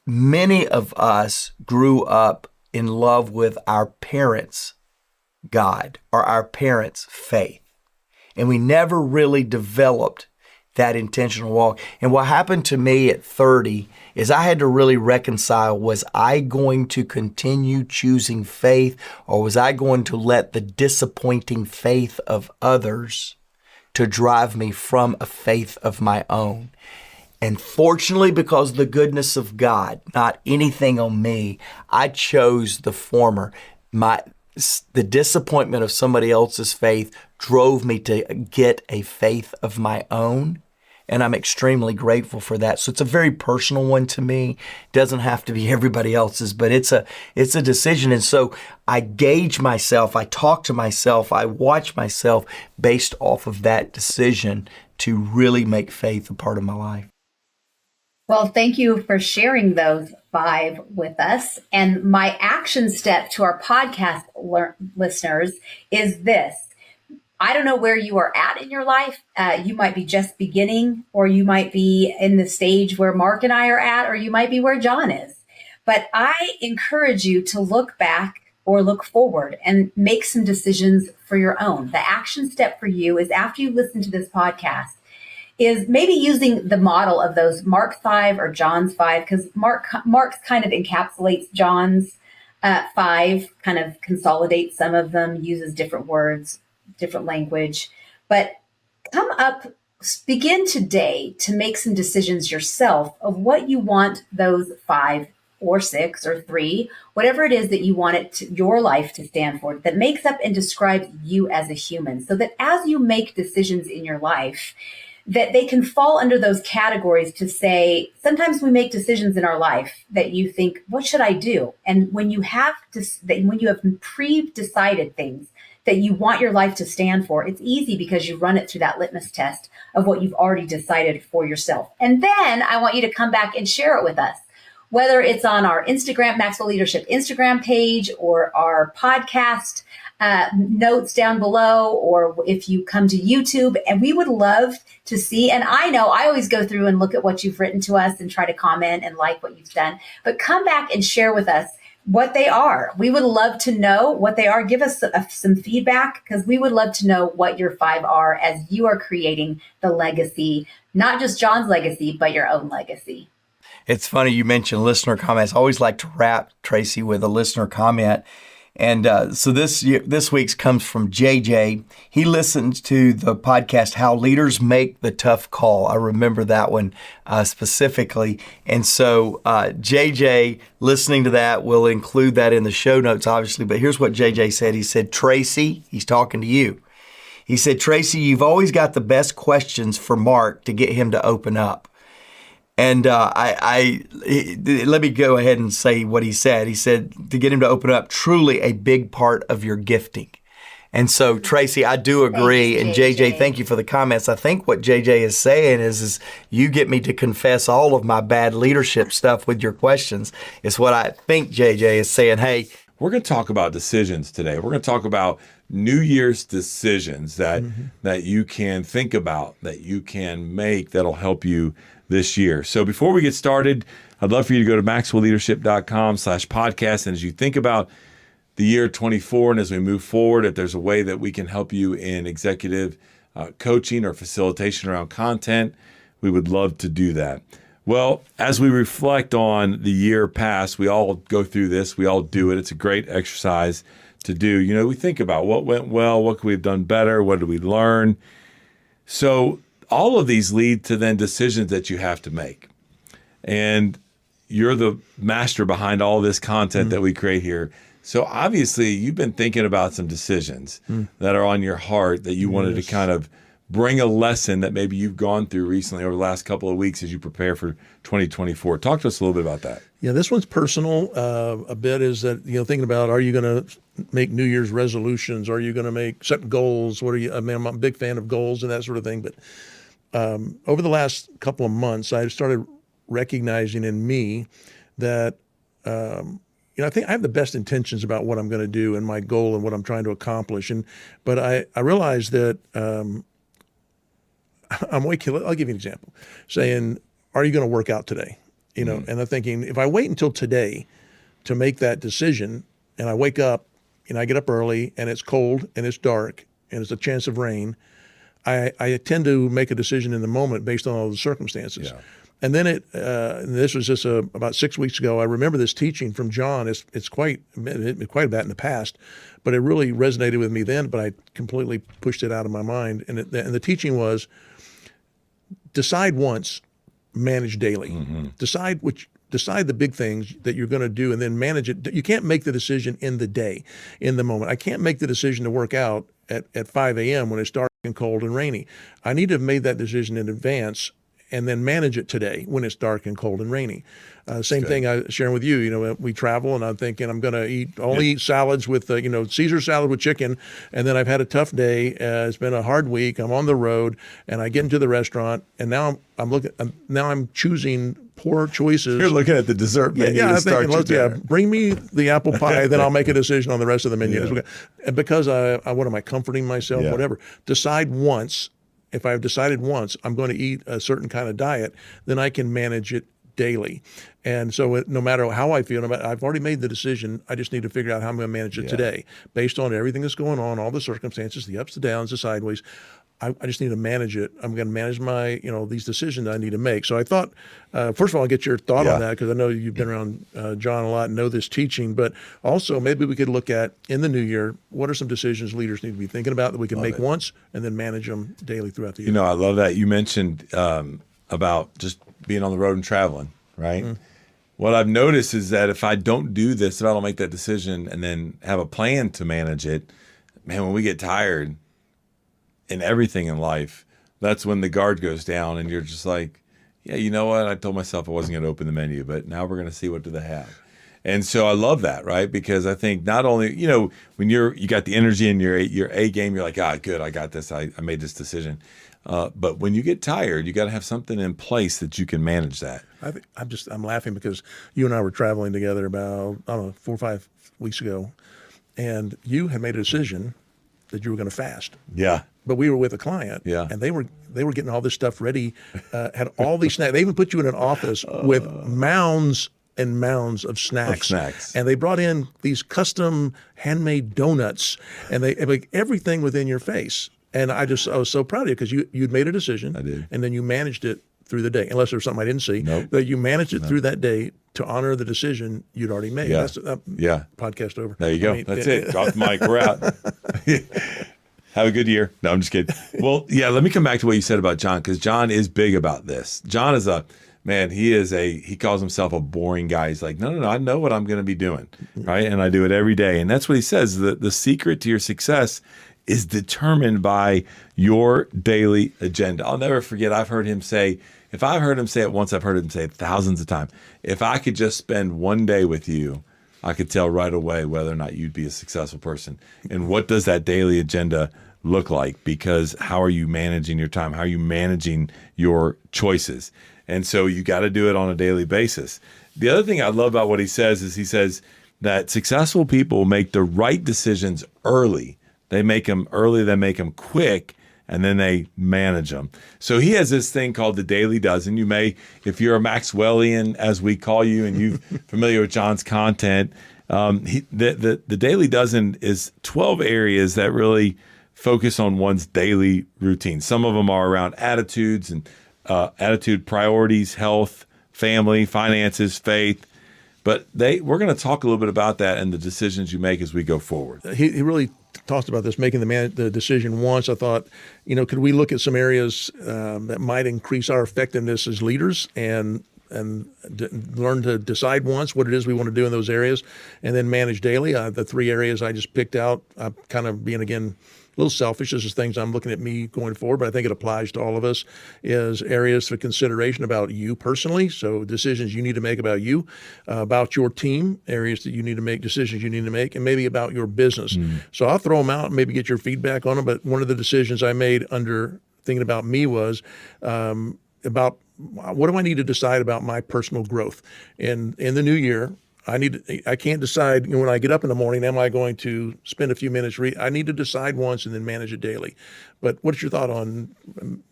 S3: Many of us grew up in love with our parents' God or our parents' faith. And we never really developed that intentional walk. And what happened to me at 30 is I had to really reconcile, was I going to continue choosing faith, or was I going to let the disappointing faith of others to drive me from a faith of my own? And fortunately, because of the goodness of God, not anything on me, I chose the former. The disappointment of somebody else's faith drove me to get a faith of my own. And I'm extremely grateful for that. So it's a very personal one to me. It doesn't have to be everybody else's, but it's a decision. And so I gauge myself, I talk to myself, I watch myself based off of that decision to really make faith a part of my life.
S2: Well, thank you for sharing those 5 with us. And my action step to our podcast listeners is this. I don't know where you are at in your life. You might be just beginning, or you might be in the stage where Mark and I are at, or you might be where John is. But I encourage you to look back or look forward and make some decisions for your own. The action step for you is, after you listen to this podcast, is maybe using the model of those Mark 5 or John's 5, because Mark's kind of encapsulates John's 5, kind of consolidates some of them, uses different words, different language. But begin today to make some decisions yourself of what you want those 5 or 6 or 3, whatever it is that you want your life to stand for, that makes up and describes you as a human, so that as you make decisions in your life, that they can fall under those categories to say, sometimes we make decisions in our life that you think, what should I do? And when you have pre-decided things that you want your life to stand for, it's easy because you run it through that litmus test of what you've already decided for yourself. And then I want you to come back and share it with us, whether it's on our Instagram, Maxwell Leadership Instagram page, or our podcast notes down below, or if you come to YouTube. And we would love to see, and I know I always go through and look at what you've written to us and try to comment and like what you've done, but come back and share with us what they are. We would love to know what they are. Give us some feedback, because we would love to know what your 5 are as you are creating the legacy, not just John's legacy, but your own legacy.
S3: It's funny you mentioned listener comments. I always like to wrap, Tracy, with a listener comment. And so this week's comes from JJ. He listens to the podcast, How Leaders Make the Tough Call. I remember that one specifically. And so JJ, listening to that, will include that in the show notes, obviously. But here's what JJ said. He said, Tracy, he's talking to you. He said, Tracy, you've always got the best questions for Mark to get him to open up. And let me go ahead and say what he said. He said, to get him to open up, truly a big part of your gifting. And so, Tracy, I do agree.
S2: Thanks,
S3: and JJ, thank you for the comments. I think what JJ is saying is you get me to confess all of my bad leadership stuff with your questions. It's what I think JJ is saying. Hey,
S4: we're going to talk about decisions today. We're going to talk about New Year's decisions that you can think about, that you can make that'll help you this year. So before we get started, I'd love for you to go to maxwellleadership.com/podcast. And as you think about the year 24 and as we move forward, if there's a way that we can help you in executive coaching or facilitation around content, we would love to do that. Well, as we reflect on the year past, we all go through this. We all do it. It's a great exercise to do. You know, we think about what went well, what could we have done better, what did we learn? So all of these lead to then decisions that you have to make. And you're the master behind all this content that we create here. So obviously you've been thinking about some decisions that are on your heart that you wanted to kind of bring a lesson that maybe you've gone through recently over the last couple of weeks as you prepare for 2024. Talk to us a little bit about that.
S5: Yeah, this one's personal. A bit is that, thinking about, are you going to make New Year's resolutions? Are you going to set goals? What are you? I mean, I'm a big fan of goals and that sort of thing. But over the last couple of months, I started recognizing in me that, I think I have the best intentions about what I'm going to do and my goal and what I'm trying to accomplish. But I realized that I'll give you an example. Saying, are you going to work out today? And I'm thinking, if I wait until today to make that decision, and I wake up and I get up early and it's cold and it's dark and it's a chance of rain, I tend to make a decision in the moment based on all the circumstances. Yeah. And then this was just about 6 weeks ago. I remember this teaching from John. It hit me quite a bit in the past, but it really resonated with me then. But I completely pushed it out of my mind. And the teaching was, decide once, manage daily. Decide the big things that you're going to do, and then manage it. You can't make the decision in the day, in the moment. I can't make the decision to work out at 5 a.m. when it's dark and cold and rainy. I need to have made that decision in advance and then manage it today when it's dark and cold and rainy. Same thing I sharing with you. We travel, and I'm thinking I'm going to eat salads with Caesar salad with chicken, and then I've had a tough day. It's been a hard week. I'm on the road, and I get into the restaurant, and now I'm choosing poor choices.
S4: You're looking at the dessert menu.
S5: Yeah, bring me the apple pie, then I'll make a decision on the rest of the menu. Yeah. And because what am I comforting myself? Yeah. Whatever. Decide once. If I've decided once I'm going to eat a certain kind of diet, then I can manage it daily. And so no matter how I feel, I've already made the decision. I just need to figure out how I'm going to manage it today based on everything that's going on, all the circumstances, the ups, the downs, the sideways. I just need to manage it. I'm going to manage my, these decisions I need to make. So I thought, first of all, I'll get your thought on that, because I know you've been around John a lot and know this teaching, but also maybe we could look at, in the new year, what are some decisions leaders need to be thinking about that we can make once and then manage them daily throughout the year?
S4: I love that. You mentioned about just being on the road and traveling, right? What I've noticed is that if I don't do this, if I don't make that decision and then have a plan to manage it, man, when we get tired in everything in life, that's when the guard goes down and you're just like, yeah, you know what? I told myself I wasn't going to open the menu, but now we're going to see what do they have. And so I love that, right? Because I think not only, when you got the energy in your A game, you're like, good, I got this. I made this decision. But when you get tired, you got to have something in place that you can manage that.
S5: I'm laughing because you and I were traveling together about, 4 or 5 weeks ago, and you had made a decision that you were going to fast.
S4: Yeah.
S5: But we were with a client, and they were getting all this stuff ready, had all these snacks. They even put you in an office with mounds and mounds of snacks. And they brought in these custom handmade donuts, and they like everything within your face. And I was so proud of you, because you'd made a decision.
S4: I did.
S5: And then you managed it through the day, unless there was something I didn't see.
S4: Nope.
S5: But you managed it through that day to honor the decision you'd already made.
S4: Yeah.
S5: Podcast over.
S4: There you go. That's it. Drop the mic. We're out. Have a good year. No, I'm just kidding. Well, yeah, let me come back to what you said about John, because John is big about this. John is he calls himself a boring guy. He's like, no, I know what I'm going to be doing, right? And I do it every day. And that's what he says. The secret to your success is determined by your daily agenda. I'll never forget, I've heard him say, if I've heard him say it once, I've heard him say it thousands of times. If I could just spend one day with you, I could tell right away whether or not you'd be a successful person. And what does that daily agenda look like? Because how are you managing your time? How are you managing your choices? And so you got to do it on a daily basis. The other thing I love about what he says is he says that successful people make the right decisions early They make them early, they make them quick, and then they manage them. So he has this thing called the Daily Dozen. You may, if you're a Maxwellian, as we call you, and you're familiar with John's content, the Daily Dozen is 12 areas that really focus on one's daily routine. Some of them are around attitudes and attitude, priorities, health, family, finances, faith. But we're going to talk a little bit about that and the decisions you make as we go forward.
S5: He really talked about this, making the decision once. I thought, could we look at some areas that might increase our effectiveness as leaders and learn to decide once what it is we want to do in those areas, and then manage daily. The 3 areas I just picked out, I'm kind of being, again, a little selfish. This is things I'm looking at me going forward, but I think it applies to all of us, is areas for consideration about you personally. So decisions you need to make about you, about your team, areas that you need to make, decisions you need to make, and maybe about your business. So I'll throw them out and maybe get your feedback on them. But one of the decisions I made under thinking about me was about what do I need to decide about my personal growth. And in the new year, I can't decide, when I get up in the morning, am I going to spend a few minutes I need to decide once and then manage it daily. But what's your thought on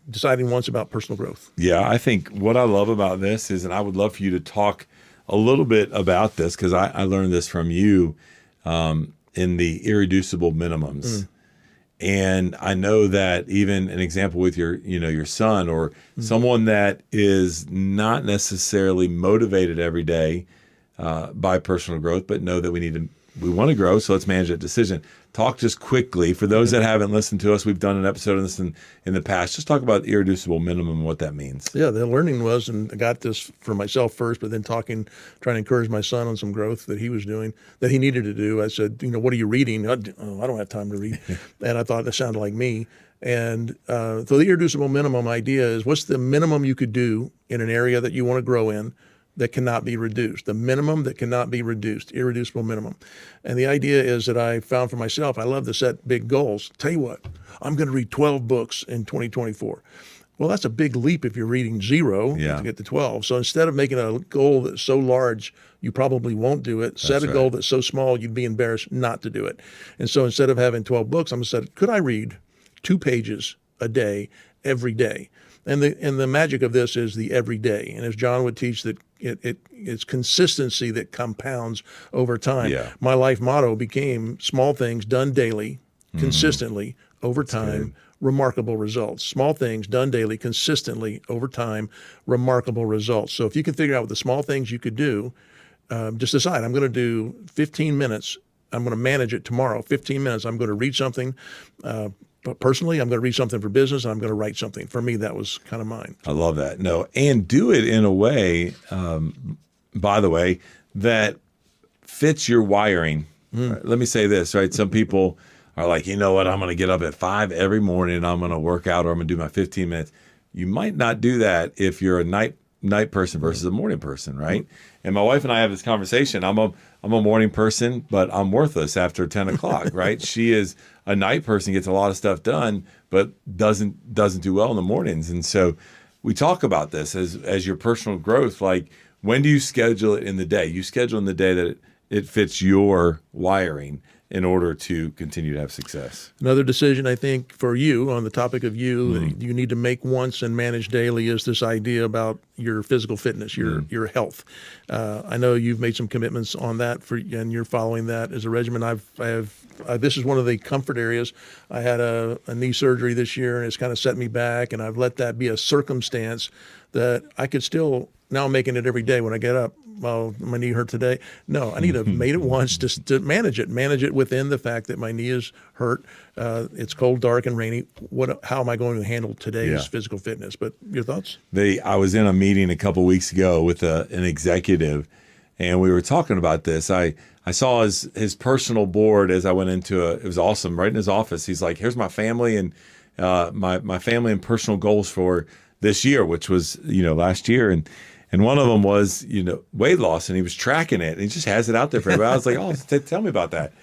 S5: deciding once about personal growth?
S4: Yeah, I think what I love about this is, and I would love for you to talk a little bit about this, because I learned this from you in the irreducible minimums. And I know that even an example with your son or someone that is not necessarily motivated every day by personal growth, but know that we want to grow, so let's manage that decision. Talk just quickly, for those that haven't listened to us, we've done an episode on this in the past. Just talk about irreducible minimum and what that means.
S5: Yeah, the learning was, and I got this for myself first, but then trying to encourage my son on some growth that he was doing, that he needed to do. I said, what are you reading? I don't have time to read. And I thought that sounded like me. And so the irreducible minimum idea is, what's the minimum you could do in an area that you want to grow in that cannot be reduced, the minimum that cannot be reduced, irreducible minimum. And the idea is that I found for myself, I love to set big goals. Tell you what, I'm going to read 12 books in 2024. Well, that's a big leap if you're reading 0 to get to 12. So instead of making a goal that's so large you probably won't do it, set a goal that's so small you'd be embarrassed not to do it. And so instead of having 12 books, I'm going to say, could I read 2 pages a day every day? And the magic of this is the everyday. And as John would teach, that it's consistency that compounds over time.
S4: Yeah.
S5: My life motto became small things done daily, consistently, over time, remarkable results. Small things done daily, consistently, over time, remarkable results. So if you can figure out what the small things you could do, just decide, I'm going to do 15 minutes. I'm going to manage it tomorrow. 15 minutes. I'm going to read something. But personally, I'm going to read something for business, and I'm going to write something. For me, that was kind of mine.
S4: I love that. No, and do it in a way, by the way, that fits your wiring. Right? Let me say this, right? Some people are like, you know what? I'm going to get up at 5 every morning, and I'm going to work out, or I'm going to do my 15 minutes. You might not do that if you're a night person versus a morning person, right? And my wife and I have this conversation. I'm a morning person, but I'm worthless after 10 o'clock, right? She is a night person, gets a lot of stuff done, but doesn't do well in the mornings. And so we talk about this as your personal growth. Like, when do you schedule it in the day? You schedule in the day that it fits your wiring in order to continue to have success.
S5: Another decision, I think, for you on the topic of you, that you need to make once and manage daily, is this idea about your physical fitness, your health. I know you've made some commitments on that and you're following that as a regimen. This is one of the comfort areas. I had a knee surgery this year, and it's kind of set me back, and I've let that be a circumstance that I could still, now I'm making it every day when I get up. Well, my knee hurt today. No, I need to have made it once just to manage it within the fact that my knee is hurt. It's cold, dark, and rainy. How am I going to handle today's physical fitness? But your thoughts?
S4: I was in a meeting a couple weeks ago with an executive, and we were talking about this. I saw his personal board as I went into it was awesome, right in his office. He's like, here's my family and my family and personal goals for this year, which was, last year. And one of them was, weight loss, and he was tracking it, and he just has it out there for everybody. I was like, oh, tell me about that.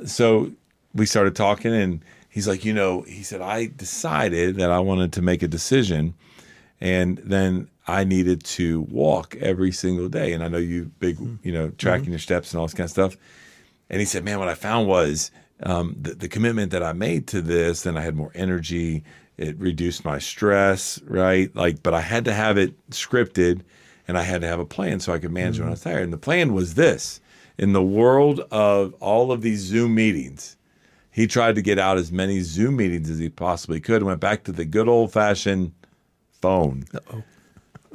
S4: So we started talking, and he's like, he said, I decided that I wanted to make a decision, and then I needed to walk every single day. And I know you tracking your steps and all this kind of stuff. And he said, man, what I found was the commitment that I made to this, then I had more energy. It reduced my stress, right? But I had to have it scripted, and I had to have a plan so I could manage when I was tired. And the plan was this: in the world of all of these Zoom meetings, he tried to get out as many Zoom meetings as he possibly could, and went back to the good old-fashioned phone.
S5: Uh-oh.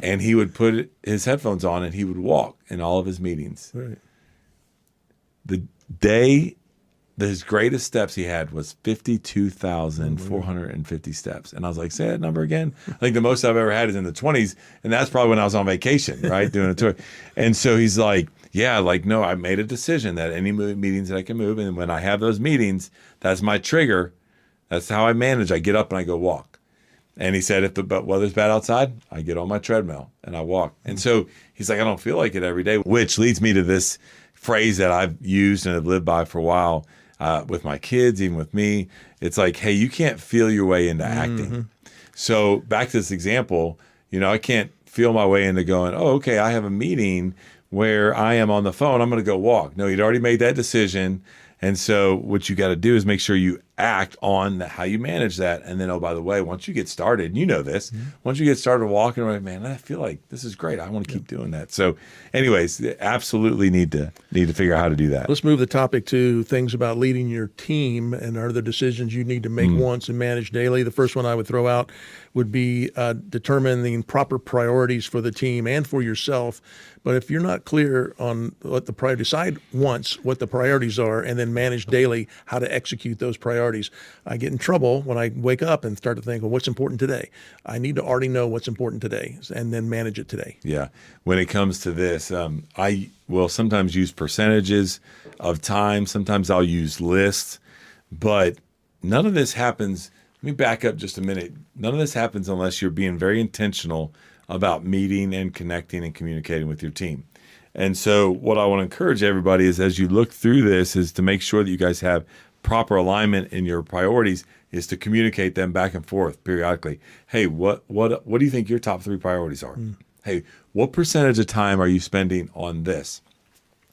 S4: And he would put his headphones on, and he would walk in all of his meetings.
S5: Right.
S4: The day his greatest steps he had was 52,450 steps. And I was like, say that number again. I think the most I've ever had is in the 20s. And that's probably when I was on vacation, right? Doing a tour. And so he's like, no, I made a decision that any meetings that I can move. And when I have those meetings, that's my trigger. That's how I manage. I get up and I go walk. And he said, if the weather's bad outside, I get on my treadmill and I walk. And so he's like, I don't feel like it every day, which leads me to this phrase that I've used and have lived by for a while. With my kids, even with me, it's like, hey, you can't feel your way into acting. So back to this example, I can't feel my way into going, oh, okay, I have a meeting where I am on the phone. I'm going to go walk. No, you'd already made that decision. And so what you got to do is make sure you act on how you manage that. And then, oh, by the way, once you get started, and you know this, once you get started walking, right, man, I feel like this is great. I want to keep doing that. So anyways, absolutely need to figure out how to do that.
S5: Let's move the topic to things about leading your team and are there decisions you need to make once and manage daily. The first one I would throw out would be determining proper priorities for the team and for yourself. But if you're not clear on what the priority, decide once what the priorities are and then manage daily how to execute those priorities. I get in trouble when I wake up and start to think, well, what's important today? I need to already know what's important today and then manage it today.
S4: Yeah. When it comes to this, I will sometimes use percentages of time. Sometimes I'll use lists, but none of this happens. Let me back up just a minute. None of this happens unless you're being very intentional about meeting and connecting and communicating with your team. And so what I want to encourage everybody is, as you look through this, is to make sure that you guys have proper alignment in your priorities, is to communicate them back and forth periodically. Hey, what do you think your top 3 priorities are? Hey, what percentage of time are you spending on this?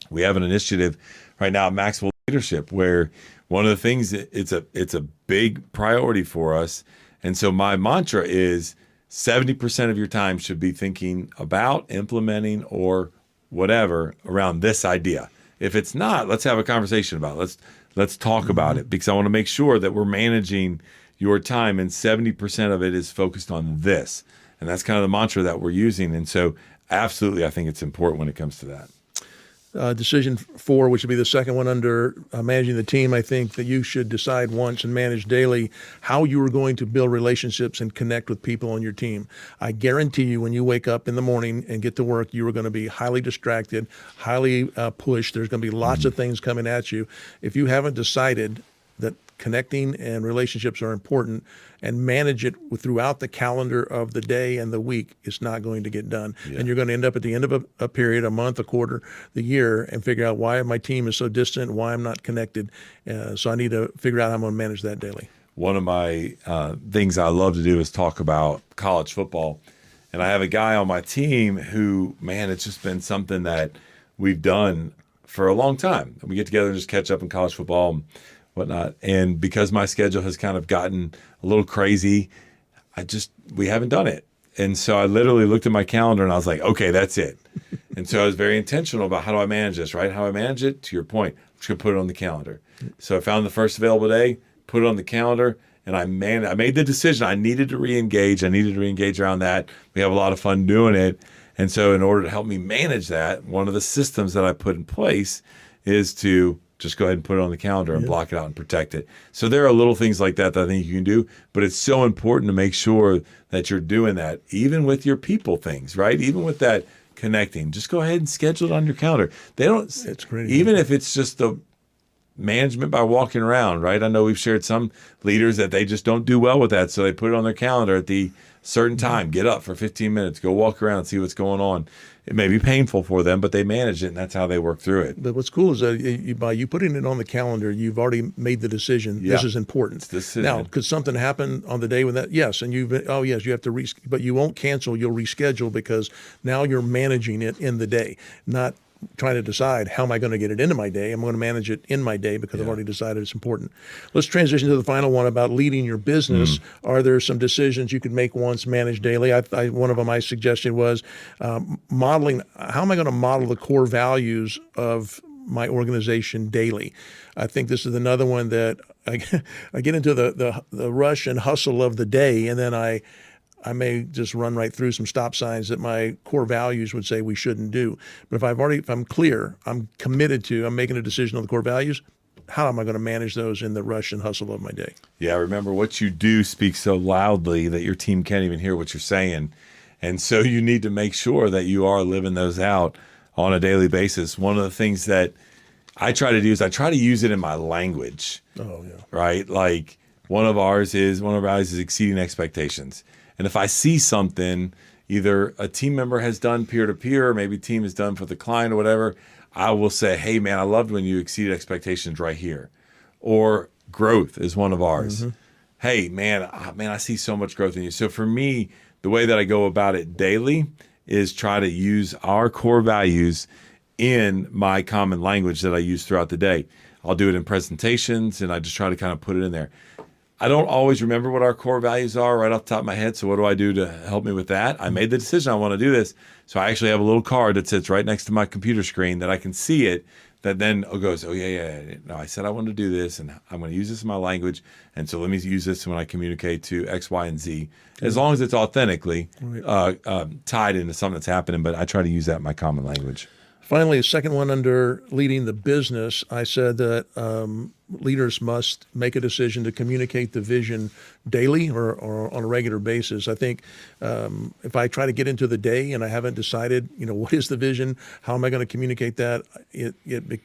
S4: We have an initiative right now at Maxwell Leadership where one of the things, it's a big priority for us. And so my mantra is 70% of your time should be thinking about implementing or whatever around this idea. If it's not, let's have a conversation about it. Let's talk about it, because I want to make sure that we're managing your time and 70% of it is focused on this. And that's kind of the mantra that we're using. And so absolutely, I think it's important when it comes to that.
S5: Decision 4, which would be the second one under managing the team, I think that you should decide once and manage daily how you are going to build relationships and connect with people on your team. I guarantee you when you wake up in the morning and get to work, you are going to be highly distracted, highly pushed. There's going to be lots of things coming at you. If you haven't decided that connecting and relationships are important and manage it throughout the calendar of the day and the week, it's not going to get done. Yeah. And you're going to end up at the end of a period, a month, a quarter, the year, and figure out why my team is so distant, why I'm not connected. So I need to figure out how I'm going to manage that daily.
S4: One of my things I love to do is talk about college football. And I have a guy on my team who, man, it's just been something that we've done for a long time. We get together and just catch up in college football and whatnot. And because my schedule has kind of gotten a little crazy, we haven't done it. And so I literally looked at my calendar and I was like, okay, that's it. And so I was very intentional about how do I manage this, right? How I manage it, to your point, I'm just going to put it on the calendar. So I found the first available day, put it on the calendar, and I made the decision I needed to re-engage. I needed to re-engage around that. We have a lot of fun doing it. And so in order to help me manage that, one of the systems that I put in place is to just go ahead and put it on the calendar and block it out and protect it. So there are little things like that I think you can do, but it's so important to make sure that you're doing that, even with your people things, right? Even with that connecting, just go ahead and schedule it on your calendar. It's great. Even if it's just the management by walking around, right? I know we've shared some leaders that they just don't do well with that. So they put it on their calendar at the certain time, get up for 15 minutes, go walk around, see what's going on. It may be painful for them, but they manage it, and that's how they work through it.
S5: But what's cool is that by you putting it on the calendar, you've already made the decision. Yeah. This is important. Now, could something happen on the day when that? Yes, and you have to but you won't cancel. You'll reschedule because now you're managing it in the day, not trying to decide how am I going to get it into my day. I'm going to manage it in my day because I've already decided it's important. Let's transition to the final one about leading your business. Are there some decisions you could make once, manage daily? One of them I suggested was modeling. How am I going to model the core values of my organization daily? I think this is another one that I get into the rush and hustle of the day, and then I may just run right through some stop signs that my core values would say we shouldn't do. But if I'm clear, I'm committed to, I'm making a decision on the core values, how am I going to manage those in the rush and hustle of my day?
S4: Yeah, remember, what you do speaks so loudly that your team can't even hear what you're saying. And so you need to make sure that you are living those out on a daily basis. One of the things that I try to do is I try to use it in my language.
S5: Oh, yeah.
S4: Right? Like one of ours is exceeding expectations. And if I see something, either a team member has done peer-to-peer, or maybe team has done for the client or whatever, I will say, hey, man, I loved when you exceeded expectations right here. Or growth is one of ours. Hey, man, I see so much growth in you. So for me, the way that I go about it daily is try to use our core values in my common language that I use throughout the day. I'll do it in presentations, and I just try to kind of put it in there. I don't always remember what our core values are right off the top of my head. So what do I do to help me with that? I made the decision I want to do this. So I actually have a little card that sits right next to my computer screen that I can see it, that then goes, oh, yeah. No, I said I want to do this, and I'm going to use this in my language. And so let me use this when I communicate to X, Y, and Z, as long as it's authentically tied into something that's happening. But I try to use that in my common language.
S5: Finally, a second one under leading the business, I said that leaders must make a decision to communicate the vision daily or on a regular basis. I think if I try to get into the day and I haven't decided, what is the vision, how am I going to communicate that, it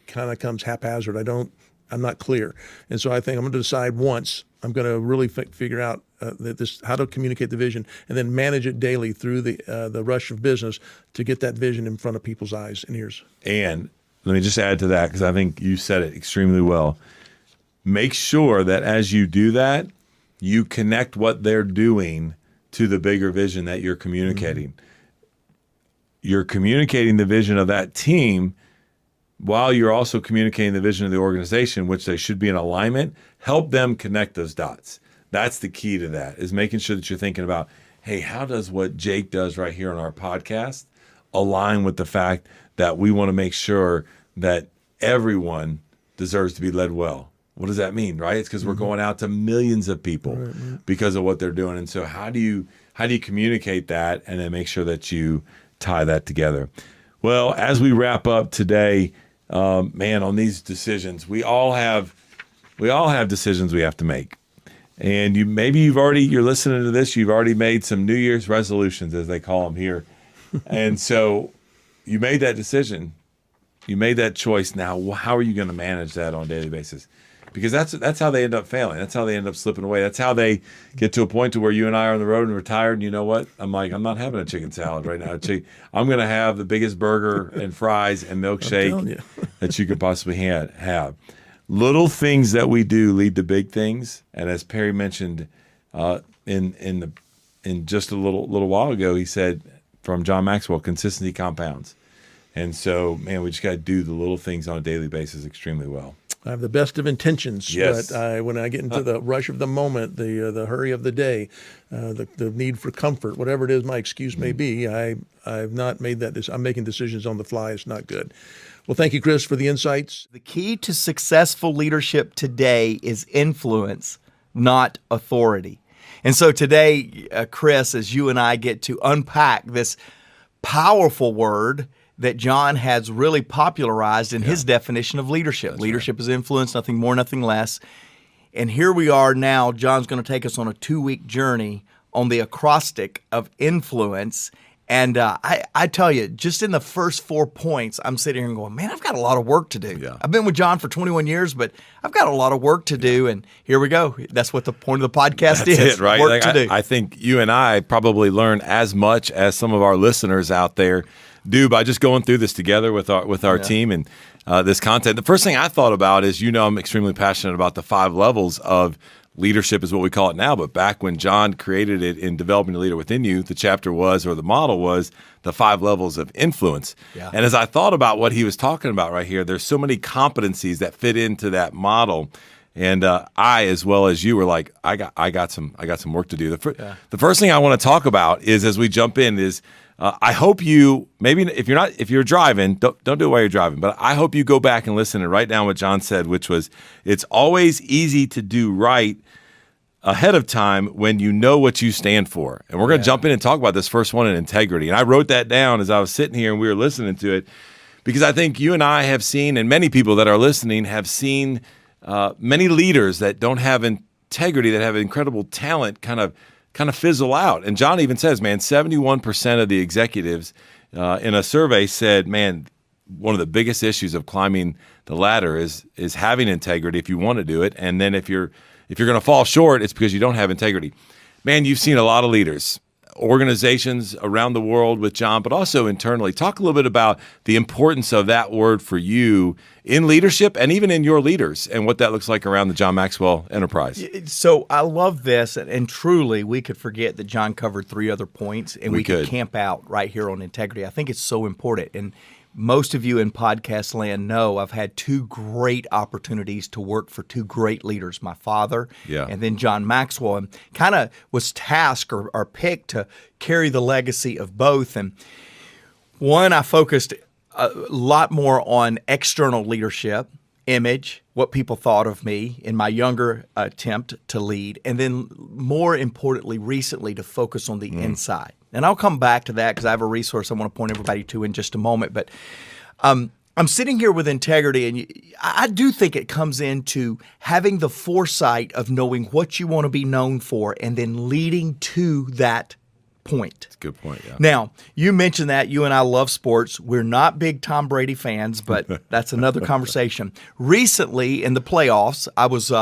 S5: kind of comes haphazard. I'm not clear. And so I think I'm going to decide once. I'm going to really figure out how to communicate the vision and then manage it daily through the rush of business to get that vision in front of people's eyes and ears.
S4: And let me just add to that, because I think you said it extremely well. Make sure that as you do that, you connect what they're doing to the bigger vision that you're communicating. You're communicating the vision of that team while you're also communicating the vision of the organization, which they should be in alignment. Help them connect those dots. That's the key to that, is making sure that you're thinking about, hey, how does what Jake does right here on our podcast align with the fact that we want to make sure that everyone deserves to be led well? What does that mean, right? It's because we're going out to millions of people because of what they're doing. And so how do you communicate that and then make sure that you tie that together? Well, as we wrap up today, on these decisions, we all have decisions we have to make. And you're listening to this, you've already made some New Year's resolutions, as they call them here. And so you made that decision. You made that choice. Now, how are you going to manage that on a daily basis? Because that's how they end up failing. That's how they end up slipping away. That's how they get to a point to where you and I are on the road and retired. And you know what? I'm not having a chicken salad right now. I'm going to have the biggest burger and fries and milkshake that you could possibly have. Little things that we do lead to big things. And as Perry mentioned in just a little while ago, he said from John Maxwell, consistency compounds. And so, we just got to do the little things on a daily basis extremely well.
S5: I have the best of intentions,
S4: yes.
S5: But when I get into the rush of the moment, the hurry of the day, the need for comfort, whatever it is my excuse may be, I've not made that. I'm making decisions on the fly. It's not good. Well, thank you, Chris, for the insights.
S3: The key to successful leadership today is influence, not authority. And so today, Chris, as you and I get to unpack this powerful word that John has really popularized in his definition of leadership.
S4: That's
S3: leadership is influence, nothing more, nothing less. And here we are now. John's going to take us on a 2-week journey on the acrostic of influence. And I tell you, just in the first 4 points, I'm sitting here and going, man, I've got a lot of work to do.
S4: Yeah.
S3: I've been with John for 21 years, but I've got a lot of work to do. And here we go. That's what the point of the podcast is.
S4: That's it, right?
S3: Work to do.
S4: I think you and I probably learn as much as some of our listeners out there do by just going through this together with our team and this content. The first thing I thought about is, I'm extremely passionate about the 5 levels of leadership is what we call it now, but back when John created it in Developing the Leader Within You, the chapter was, or the model was, the 5 levels of influence.
S3: Yeah.
S4: And as I thought about what he was talking about right here, there's so many competencies that fit into that model. And I, as well as you, were like, I got some work to do. The first thing I want to talk about is, as we jump in, is I hope you, maybe if you're driving, don't do it while you're driving, but I hope you go back and listen and write down what John said, which was, it's always easy to do right ahead of time when you know what you stand for. And we're going to jump in and talk about this first one in integrity. And I wrote that down as I was sitting here and we were listening to it, because I think you and I have seen, and many people that are listening have seen, many leaders that don't have integrity, that have incredible talent, kind of fizzle out. And John even says, man, 71% of the executives in a survey said, man, one of the biggest issues of climbing the ladder is having integrity if you want to do it. And then if you're going to fall short, it's because you don't have integrity. Man, you've seen a lot of leaders, organizations around the world with John, but also internally. Talk a little bit about the importance of that word for you in leadership and even in your leaders, and what that looks like around the John Maxwell enterprise.
S3: So I love this, and truly we could forget that John covered 3 other points, and we could camp out right here on integrity. I think it's so important. And most of you in podcast land know I've had 2 great opportunities to work for 2 great leaders, my father and then John Maxwell, and kind of was tasked or picked to carry the legacy of both. And one, I focused a lot more on external leadership, image, what people thought of me in my younger attempt to lead, and then more importantly, recently, to focus on the inside. And I'll come back to that because I have a resource I want to point everybody to in just a moment. But I'm sitting here with integrity, and I do think it comes into having the foresight of knowing what you want to be known for and then leading to that point.
S4: That's a good point, yeah.
S3: Now, you mentioned that you and I love sports. We're not big Tom Brady fans, but that's another conversation. Recently, in the playoffs, I was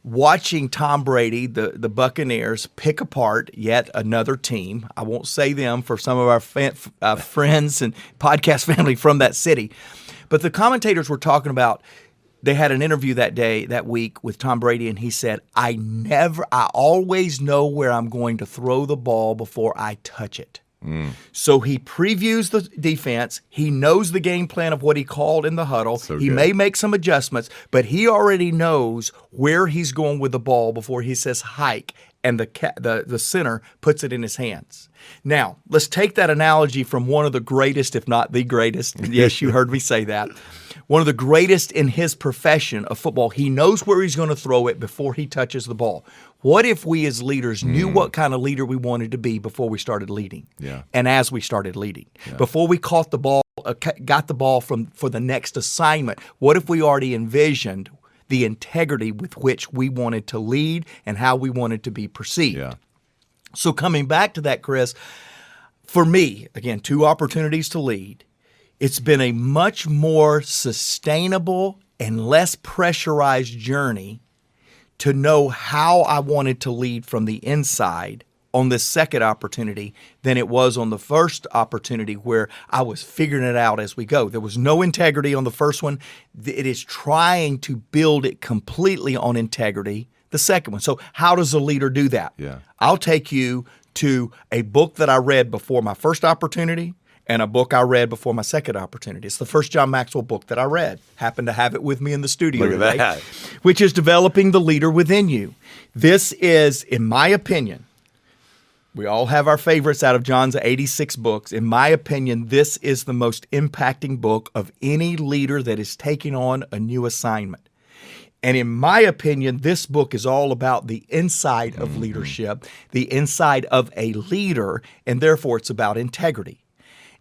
S3: watching Tom Brady, the Buccaneers, pick apart yet another team. I won't say them for some of our friends and podcast family from that city. But the commentators were talking about, they had an interview that week with Tom Brady, and he said, I always know where I'm going to throw the ball before I touch it. So he previews the defense. He knows the game plan of what he called in the huddle. He may make some adjustments, but he already knows where he's going with the ball before he says hike, and the center puts it in his hands. Now, let's take that analogy from one of the greatest, if not the greatest. Yes, you heard me say that. One of the greatest in his profession of football. He knows where he's going to throw it before he touches the ball. What if we as leaders knew what kind of leader we wanted to be before we started leading? And as we started leading? Before we caught the ball, got the ball for the next assignment, what if we already envisioned the integrity with which we wanted to lead and how we wanted to be perceived? So coming back to that, Chris, for me, again, 2 opportunities to lead. It's been a much more sustainable and less pressurized journey to know how I wanted to lead from the inside on this second opportunity than it was on the first opportunity, where I was figuring it out as we go. There was no integrity on the first one. It is trying to build it completely on integrity, the second one. So how does a leader do that? I'll take you to a book that I read before my first opportunity and a book I read before my second opportunity. It's the first John Maxwell book that I read. Happened to have it with me in the studio today, which is Developing the Leader Within You. This is, in my opinion, we all have our favorites out of John's 86 books. In my opinion, this is the most impacting book of any leader that is taking on a new assignment. And in my opinion, this book is all about the inside of leadership, the inside of a leader, and therefore it's about integrity.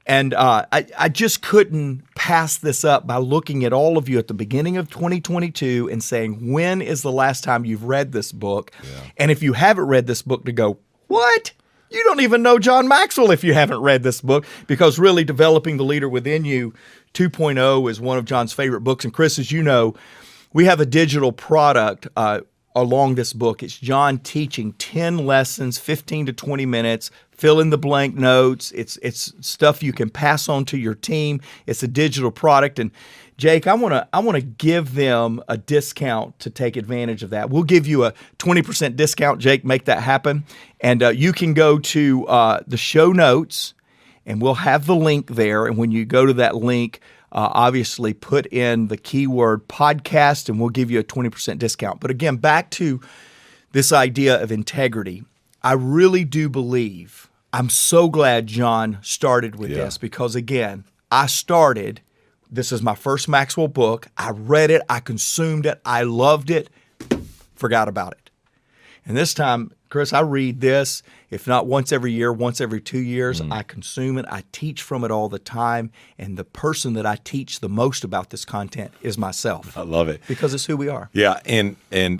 S3: And I just couldn't pass this up by looking at all of you at the beginning of 2022 and saying, when is the last time you've read this book? And if you haven't read this book, to go, what? You don't even know John Maxwell if you haven't read this book, because really Developing the Leader Within You 2.0 is one of John's favorite books. And Chris, as you know, we have a digital product along this book. It's John teaching 10 lessons, 15 to 20 minutes, fill in the blank notes. It's stuff you can pass on to your team. It's a digital product. And Jake, I want to give them a discount to take advantage of that. We'll give you a 20% discount, Jake, make that happen. And you can go to the show notes, and we'll have the link there. And when you go to that link, obviously put in the keyword podcast, and we'll give you a 20% discount. But again, back to this idea of integrity. I really do believe, I'm so glad John started with this, because again, this is my first Maxwell book. I read it, I consumed it, I loved it, forgot about it. And this time, Chris, I read this, if not once every year, once every 2 years. I consume it. I teach from it all the time. And the person that I teach the most about this content is myself.
S4: I love it.
S3: Because it's who we are.
S4: Yeah, and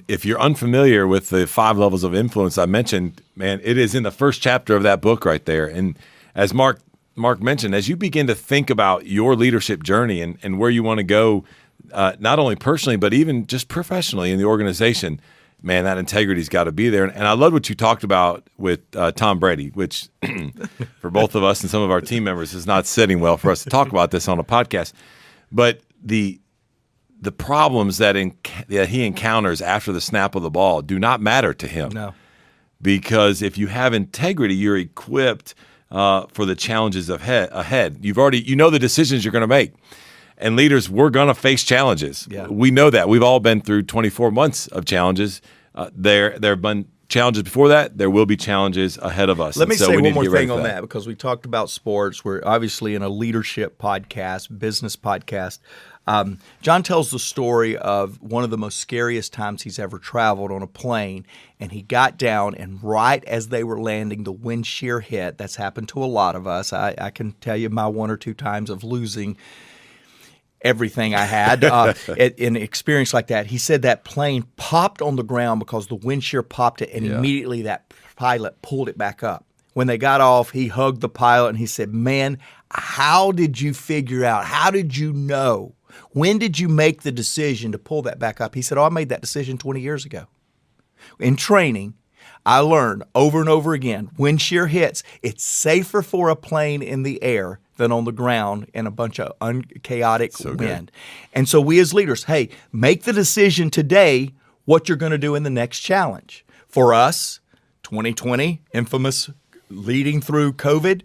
S4: if you're unfamiliar with the 5 levels of influence I mentioned, man, it is in the first chapter of that book right there. And as Mark mentioned, as you begin to think about your leadership journey and where you want to go, not only personally, but even just professionally in the organization, man, that integrity's got to be there. And I love what you talked about with Tom Brady, which for both of us and some of our team members is not sitting well for us to talk about this on a podcast. But the problems that he encounters after the snap of the ball do not matter to him.
S3: No.
S4: Because if you have integrity, you're equipped for the challenges ahead. You know the decisions you're going to make. And leaders, we're going to face challenges.
S3: Yeah.
S4: We know that. We've all been through 24 months of challenges. There have been challenges before that. There will be challenges ahead of us.
S3: Let me say one more thing on
S4: that,
S3: because we talked about sports. We're obviously in a leadership podcast, business podcast. John tells the story of one of the most scariest times he's ever traveled on a plane, and he got down, and right as they were landing, the wind shear hit. That's happened to a lot of us. I can tell you my 1 or 2 times of losing everything I had in an experience like that. He said that plane popped on the ground because the wind shear popped it, and immediately that pilot pulled it back up. When they got off, he hugged the pilot and he said, "Man, how did you figure out? How did you know? When did you make the decision to pull that back up?" He said, "Oh, I made that decision 20 years ago." In training, I learned over and over again, wind shear hits, it's safer for a plane in the air than on the ground in a bunch of chaotic wind. Good. And so we as leaders, hey, make the decision today what you're going to do in the next challenge. For us, 2020, infamous leading through COVID,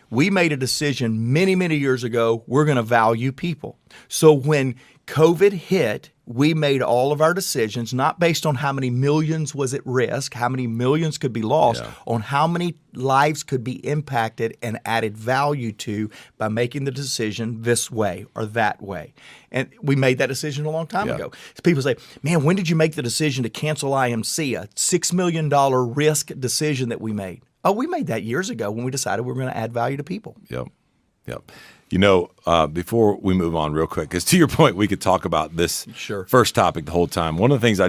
S3: we made a decision many, many years ago, we're going to value people. So when COVID hit, we made all of our decisions not based on how many millions was at risk, how many millions could be lost, on how many lives could be impacted and added value to by making the decision this way or that way. And we made that decision a long time ago. So people say, "Man, when did you make the decision to cancel IMC, a $6 million risk decision that we made?" Oh, we made that years ago when we decided we were going to add value to people.
S4: Yep. You know, before we move on real quick, because to your point, we could talk about this first topic the whole time. One of the things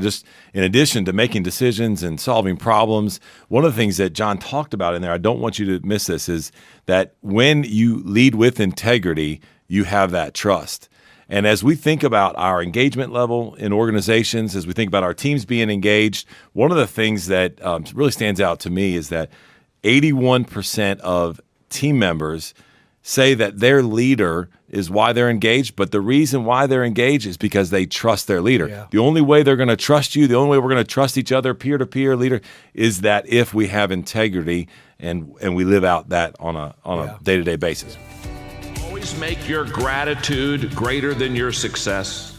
S4: in addition to making decisions and solving problems, one of the things that John talked about in there, I don't want you to miss this, is that when you lead with integrity, you have that trust. And as we think about our engagement level in organizations, as we think about our teams being engaged, one of the things that really stands out to me is that 81% of team members say that their leader is why they're engaged, but the reason why they're engaged is because they trust their leader. Yeah. The only way they're going to trust you, the only way we're going to trust each other, peer-to-peer leader, is that if we have integrity and we live out that on a day-to-day basis.
S6: Always make your gratitude greater than your success.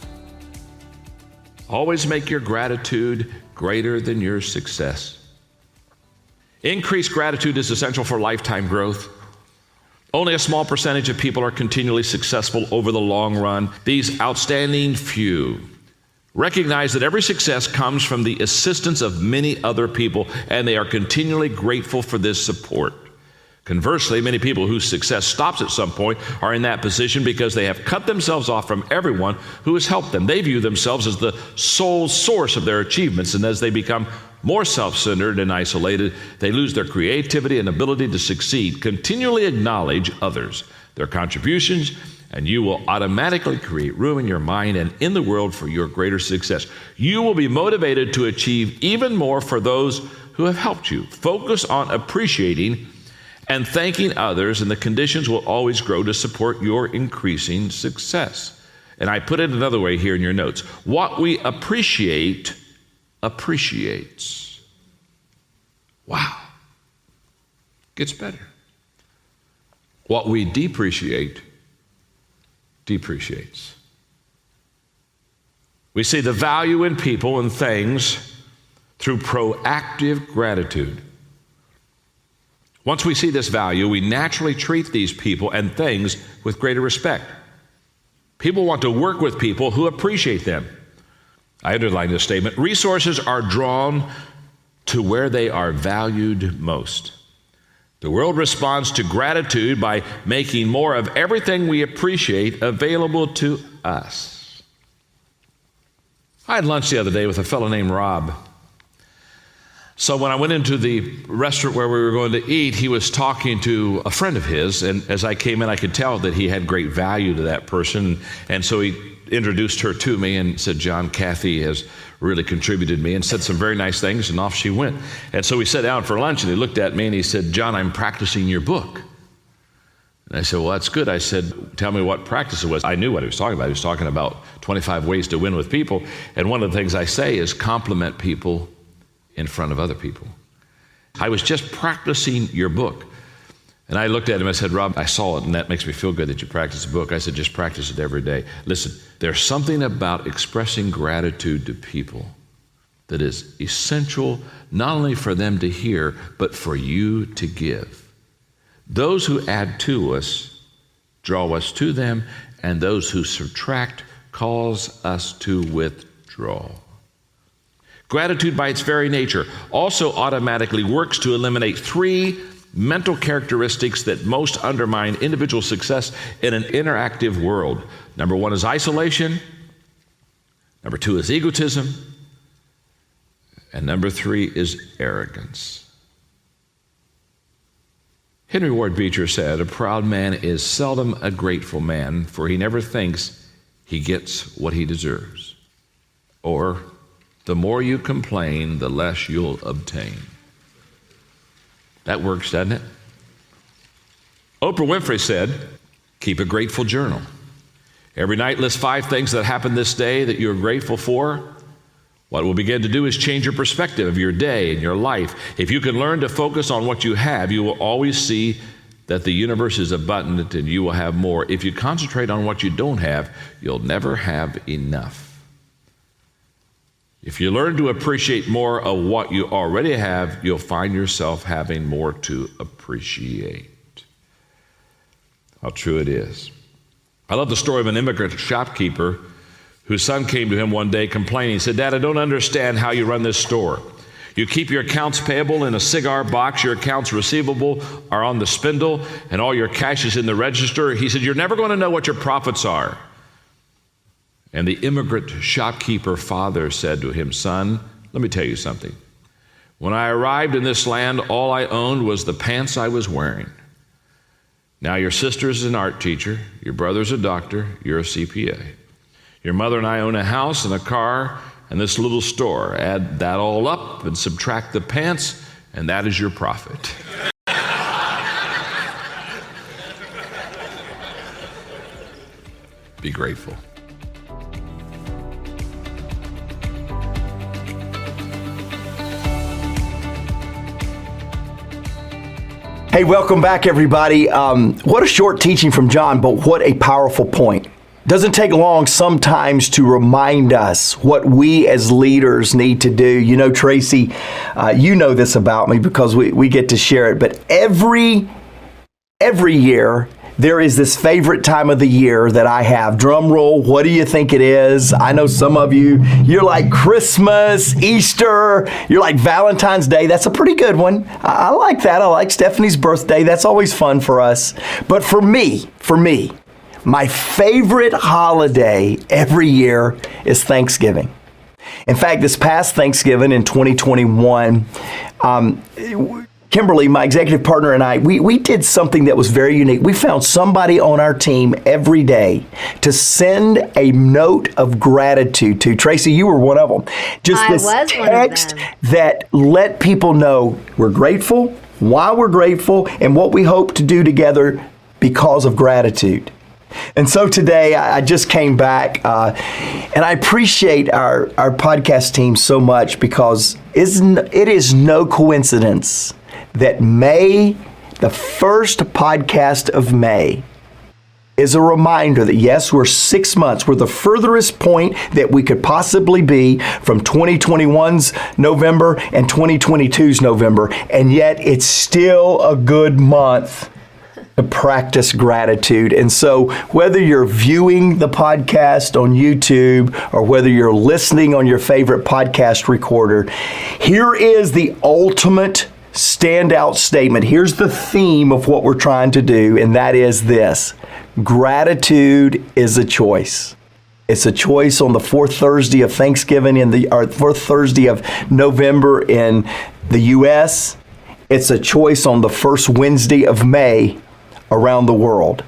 S6: Always make your gratitude greater than your success. Increased gratitude is essential for lifetime growth. Only a small percentage of people are continually successful over the long run. These outstanding few recognize that every success comes from the assistance of many other people, and they are continually grateful for this support. Conversely, many people whose success stops at some point are in that position because they have cut themselves off from everyone who has helped them. They view themselves as the sole source of their achievements, and as they become more self-centered and isolated, they lose their creativity and ability to succeed. Continually acknowledge others, their contributions, and you will automatically create room in your mind and in the world for your greater success. You will be motivated to achieve even more for those who have helped you. Focus on appreciating and thanking others, and the conditions will always grow to support your increasing success. And I put it another way here in your notes. What we appreciate appreciates. Wow. Gets better. What we depreciate depreciates. We see the value in people and things through proactive gratitude. Once we see this value, we naturally treat these people and things with greater respect. People want to work with people who appreciate them. I underline this statement. Resources are drawn to where they are valued most. The world responds to gratitude by making more of everything we appreciate available to us. I had lunch the other day with a fellow named Rob. So when I went into the restaurant where we were going to eat, he was talking to a friend of his, and as I came in, I could tell that he had great value to that person, and so he introduced her to me and said, John, Kathy has really contributed to me, and said some very nice things, and off she went. And so we sat down for lunch, and he looked at me and he said, John, I'm practicing your book. And I said, well, that's good. I said, tell me what practice it was. I knew what he was talking about. He was talking about 25 ways to win with people, and one of the things I say is compliment people in front of other people. I was just practicing your book. And I looked at him, I said, Rob, I saw it, and that makes me feel good that you practice the book. I said, just practice it every day. Listen, there's something about expressing gratitude to people that is essential, not only for them to hear, but for you to give. Those who add to us draw us to them, and those who subtract cause us to withdraw. Gratitude, by its very nature, also automatically works to eliminate three mental characteristics that most undermine individual success in an interactive world. Number one is isolation. Number two is egotism. And number three is arrogance. Henry Ward Beecher said, a proud man is seldom a grateful man, for he never thinks he gets what he deserves. Or, the more you complain, the less you'll obtain. That works, doesn't it? Oprah Winfrey said, keep a grateful journal. Every night list 5 things that happened this day that you're grateful for. What it will begin to do is change your perspective of your day and your life. If you can learn to focus on what you have, you will always see that the universe is abundant and you will have more. If you concentrate on what you don't have, you'll never have enough. If you learn to appreciate more of what you already have, you'll find yourself having more to appreciate. How true it is. I love the story of an immigrant shopkeeper whose son came to him one day complaining. He said, Dad, I don't understand how you run this store. You keep your accounts payable in a cigar box, your accounts receivable are on the spindle, and all your cash is in the register. He said, you're never going to know what your profits are. And the immigrant shopkeeper father said to him, son, let me tell you something. When I arrived in this land, all I owned was the pants I was wearing. Now your sister is an art teacher, your brother's a doctor, you're a CPA. Your mother and I own a house and a car and this little store. Add that all up and subtract the pants, and that is your profit. Be grateful.
S3: Hey, welcome back, everybody. What a short teaching from John, but what a powerful point. Doesn't take long sometimes to remind us what we as leaders need to do. You know, Tracy, you know this about me because we get to share it, but every year, there is this favorite time of the year that I have. Drum roll, what do you think it is? I know some of you, you're like Christmas, Easter, you're like Valentine's Day. That's a pretty good one. I like that. I like Stephanie's birthday. That's always fun for us. But for me, my favorite holiday every year is Thanksgiving. In fact, this past Thanksgiving in 2021, Kimberly, my executive partner, and I, we did something that was very unique. We found somebody on our team every day to send a note of gratitude to. Tracy, you were one of them. Just this text that let people know we're grateful, why we're grateful, and what we hope to do together because of gratitude. And so today I just came back and I appreciate our podcast team so much because it is no coincidence that May, the first podcast of May, is a reminder that yes, we're 6 months. We're the furthest point that we could possibly be from 2021's November and 2022's November, and yet it's still a good month to practice gratitude. And so whether you're viewing the podcast on YouTube or whether you're listening on your favorite podcast recorder, here is the ultimate standout statement. Here's the theme of what we're trying to do, and that is this: gratitude is a choice. It's a choice on the fourth Thursday of Thanksgiving or fourth Thursday of November in the U.S. It's a choice on the first Wednesday of May around the world.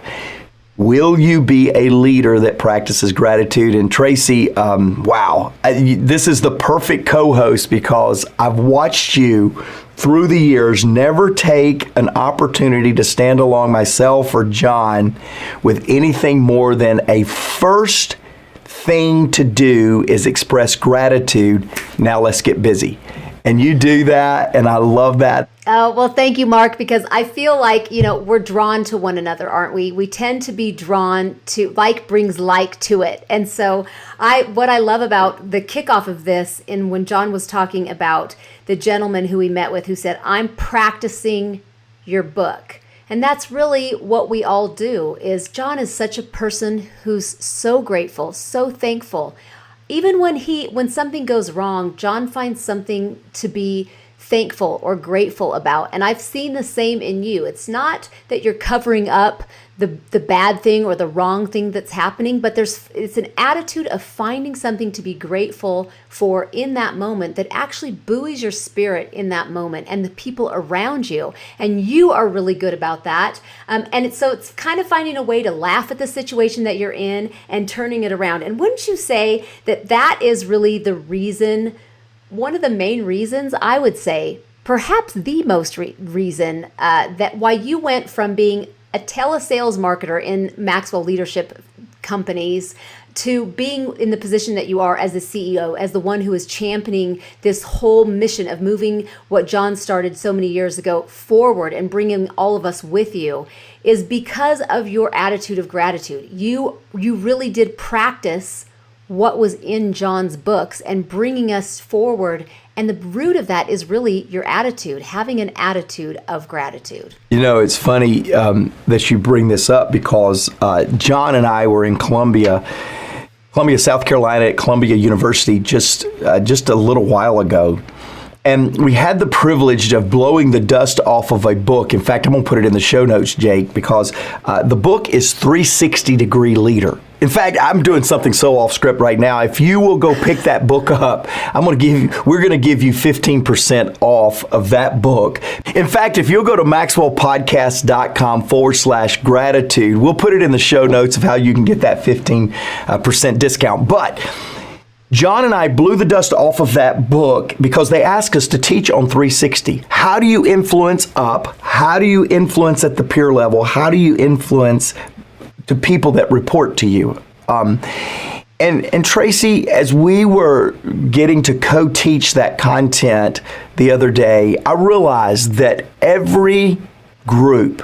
S3: Will you be a leader that practices gratitude? And Tracy, wow, this is the perfect co-host because I've watched you through the years never take an opportunity to stand along myself or John with anything more than a first thing to do is express gratitude. Now let's get busy. And you do that, and I love that.
S2: Oh, well, thank you, Mark, because I feel like, we're drawn to one another, aren't we? We tend to be drawn to, like brings like to it. And so what I love about the kickoff of this, and when John was talking about the gentleman who we met with who said, I'm practicing your book. And that's really what we all do. Is John is such a person who's so grateful, so thankful. Even when something goes wrong, John finds something to be thankful or grateful about. And I've seen the same in you. It's not that you're covering up the bad thing or the wrong thing that's happening, but it's an attitude of finding something to be grateful for in that moment that actually buoys your spirit in that moment and the people around you. And you are really good about that. So it's kind of finding a way to laugh at the situation that you're in and turning it around. And wouldn't you say that is really the reason, one of the main reasons, I would say, perhaps the most reason that why you went from being a telesales marketer in Maxwell Leadership companies to being in the position that you are as the CEO, as the one who is championing this whole mission of moving what John started so many years ago forward and bringing all of us with you, is because of your attitude of gratitude. You really did practice what was in John's books and bringing us forward. And the root of that is really your attitude, having an attitude of gratitude. It's funny that you bring this up because John and I were in Columbia, South Carolina at Columbia University just a little while ago. And we had the privilege of blowing the dust off of a book. In fact, I'm going to put it in the show notes, Jake, because the book is 360-Degree Leader. In fact, I'm doing something so off script right now. If you will go pick that book up, we're going to give you 15% off of that book. In fact, if you'll go to maxwellpodcast.com/gratitude, we'll put it in the show notes of how you can get that 15% discount. But John and I blew the dust off of that book because they asked us to teach on 360. How do you influence up? How do you influence at the peer level? How do you influence to people that report to you? And Tracy, as we were getting to co-teach that content the other day, I realized that every group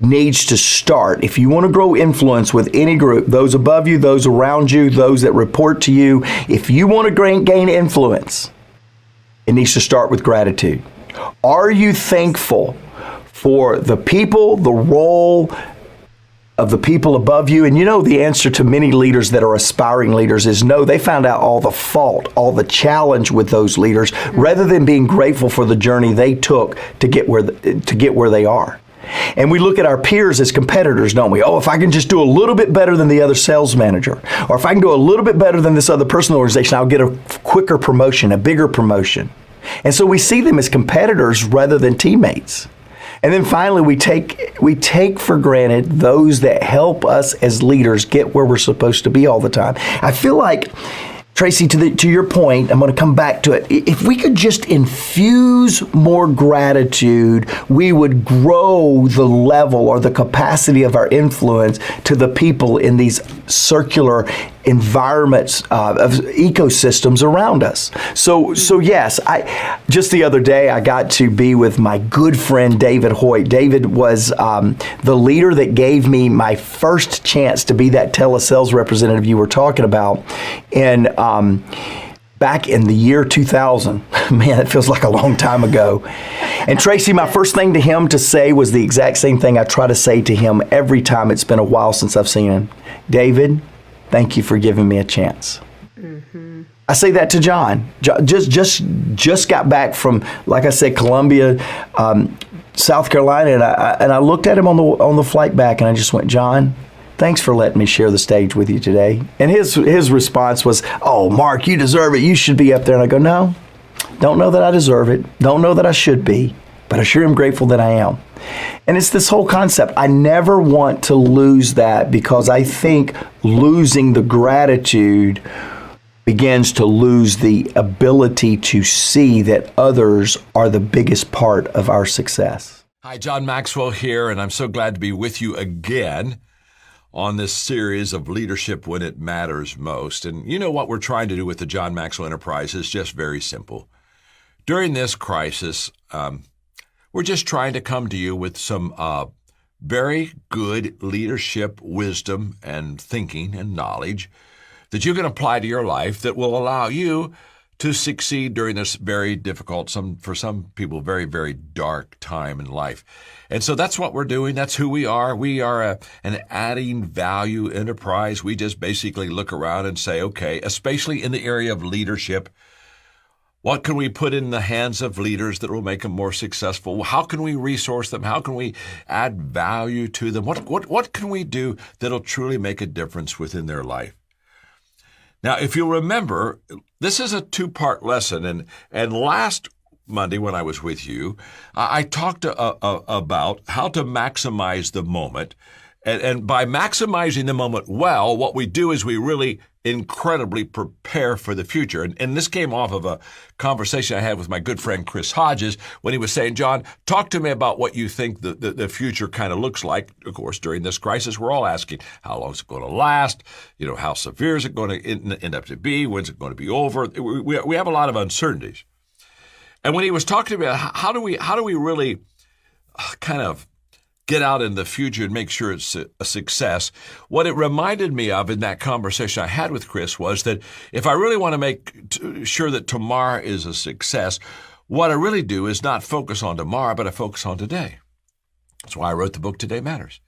S2: needs to start. If you want to grow influence with any group, those above you, those around you, those that report to you, if you want to gain influence, it needs to start with gratitude. Are you thankful for the people, the role of the people above you? And the answer to many leaders that are aspiring leaders is no. They found out all the fault, all the challenge with those leaders, rather than being grateful for the journey they took to get where they are. And we look at our peers as competitors, don't we? Oh, if I can just do a little bit better than the other sales manager, or if I can do a little bit better than this other person in the organization, I'll get a quicker promotion, a bigger promotion.
S3: And so we see them as competitors rather than teammates. And then finally, we take for granted those that help us as leaders get where we're supposed to be all the time. I feel like, Tracy, to your point, I'm going to come back to it. If we could just infuse more gratitude, we would grow the level or the capacity of our influence to the people in these circular environments of ecosystems around us. So yes, just the other day I got to be with my good friend David Hoyt. David was the leader that gave me my first chance to be that telesales representative you were talking about, and back in the year 2000. Man, it feels like a long time ago. And Tracy, my first thing to him to say was the exact same thing I try to say to him every time it's been a while since I've seen him. David, thank you for giving me a chance. Mm-hmm. I say that to John. Just got back from, like I said, Columbia, South Carolina, and I looked at him on the flight back, and I just went, John, thanks for letting me share the stage with you today. And his response was, oh, Mark, you deserve it. You should be up there. And I go, no, don't know that I deserve it. Don't know that I should be, but I sure am grateful that I am. And it's this whole concept. I never want to lose that, because I think losing the gratitude begins to lose the ability to see that others are the biggest part of our success.
S1: Hi, John Maxwell here, and I'm so glad to be with you again on this series of leadership when it matters most. And you know what we're trying to do with the John Maxwell Enterprise is just very simple. During this crisis, we're just trying to come to you with some very good leadership wisdom and thinking and knowledge that you can apply to your life that will allow you to succeed during this very difficult, for some people, very, very dark time in life. And so that's what we're doing. That's who we are. We are an adding value enterprise. We just basically look around and say, okay, especially in the area of leadership, what can we put in the hands of leaders that will make them more successful? How can we resource them? How can we add value to them? What can we do that'll truly make a difference within their life? Now, if you'll remember, this is a two-part lesson, and last Monday when I was with you, I talked about how to maximize the moment, and by maximizing the moment well, what we do is we really incredibly prepare for the future. And this came off of a conversation I had with my good friend Chris Hodges when he was saying, John, talk to me about what you think the future kind of looks like. Of course, during this crisis, we're all asking, how long is it going to last? How severe is it going to end up to be? When's it going to be over? We have a lot of uncertainties. And when he was talking to me about how do we really kind of get out in the future and make sure it's a success, what it reminded me of in that conversation I had with Chris was that if I really want to make sure that tomorrow is a success, what I really do is not focus on tomorrow, but I focus on today. That's why I wrote the book, Today Matters.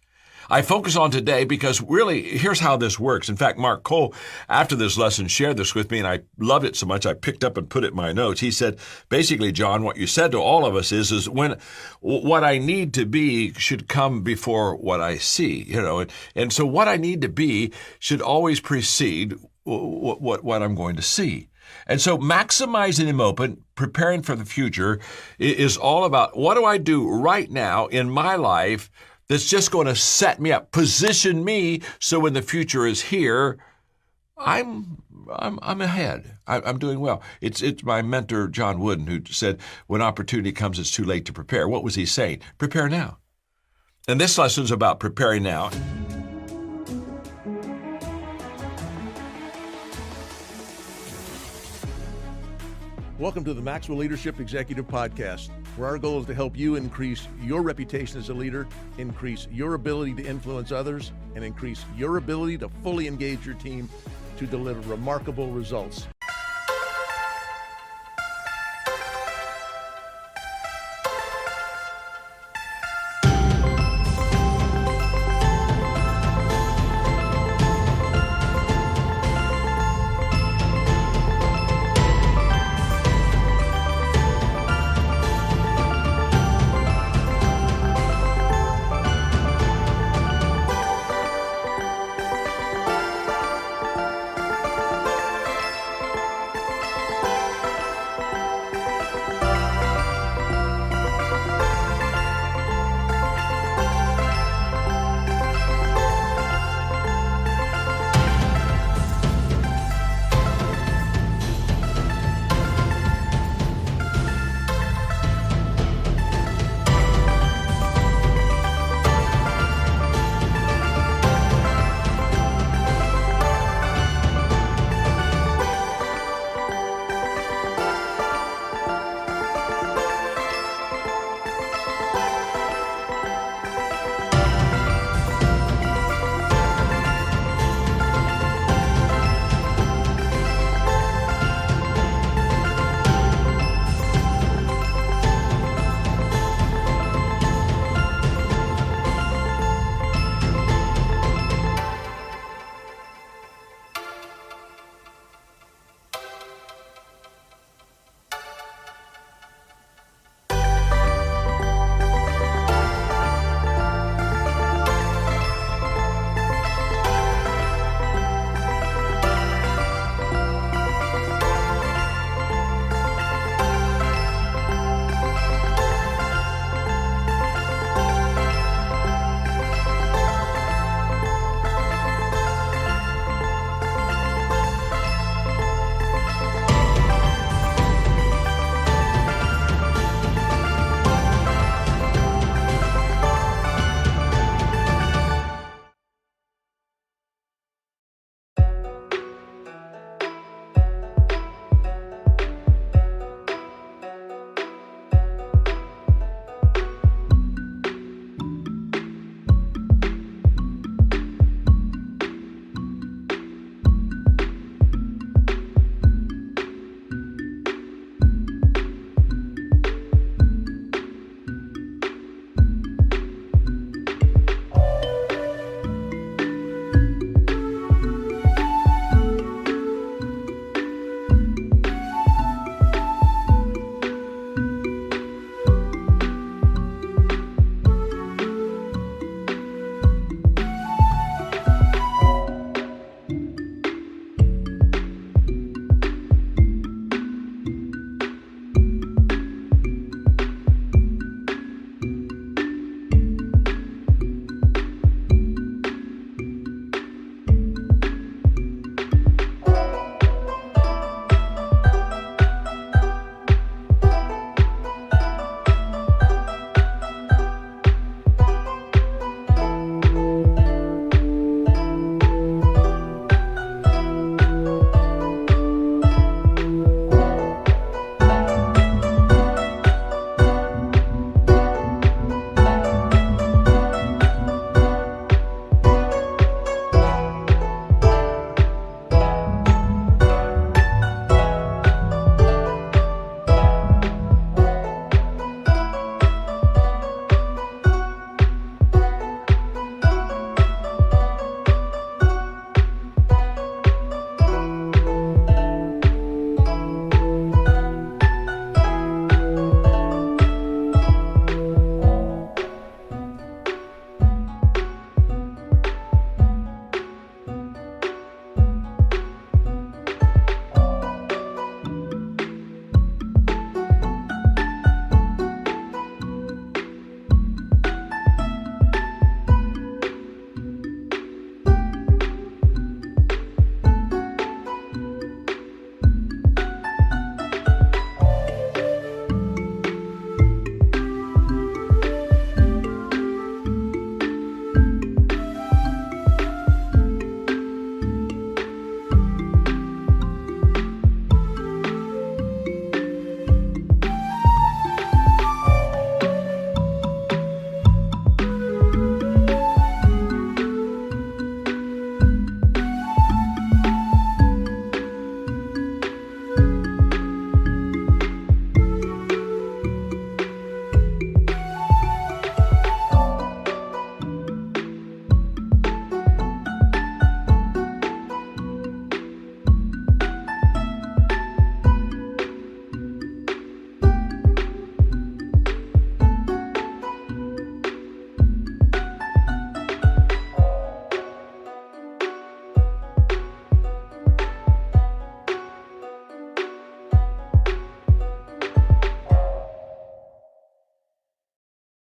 S1: I focus on today because really, here's how this works. In fact, Mark Cole, after this lesson, shared this with me, and I loved it so much I picked up and put it in my notes. He said, basically, John, what you said to all of us is when what I need to be should come before what I see, and so what I need to be should always precede what I'm going to see. And so maximizing the moment, preparing for the future, is all about what do I do right now in my life that's just going to set me up, position me so when the future is here, I'm ahead. I'm doing well. It's my mentor, John Wooden, who said, when opportunity comes, it's too late to prepare. What was he saying? Prepare now. And this lesson is about preparing now.
S5: Welcome to the Maxwell Leadership Executive Podcast, where our goal is to help you increase your reputation as a leader, increase your ability to influence others, and increase your ability to fully engage your team to deliver remarkable results.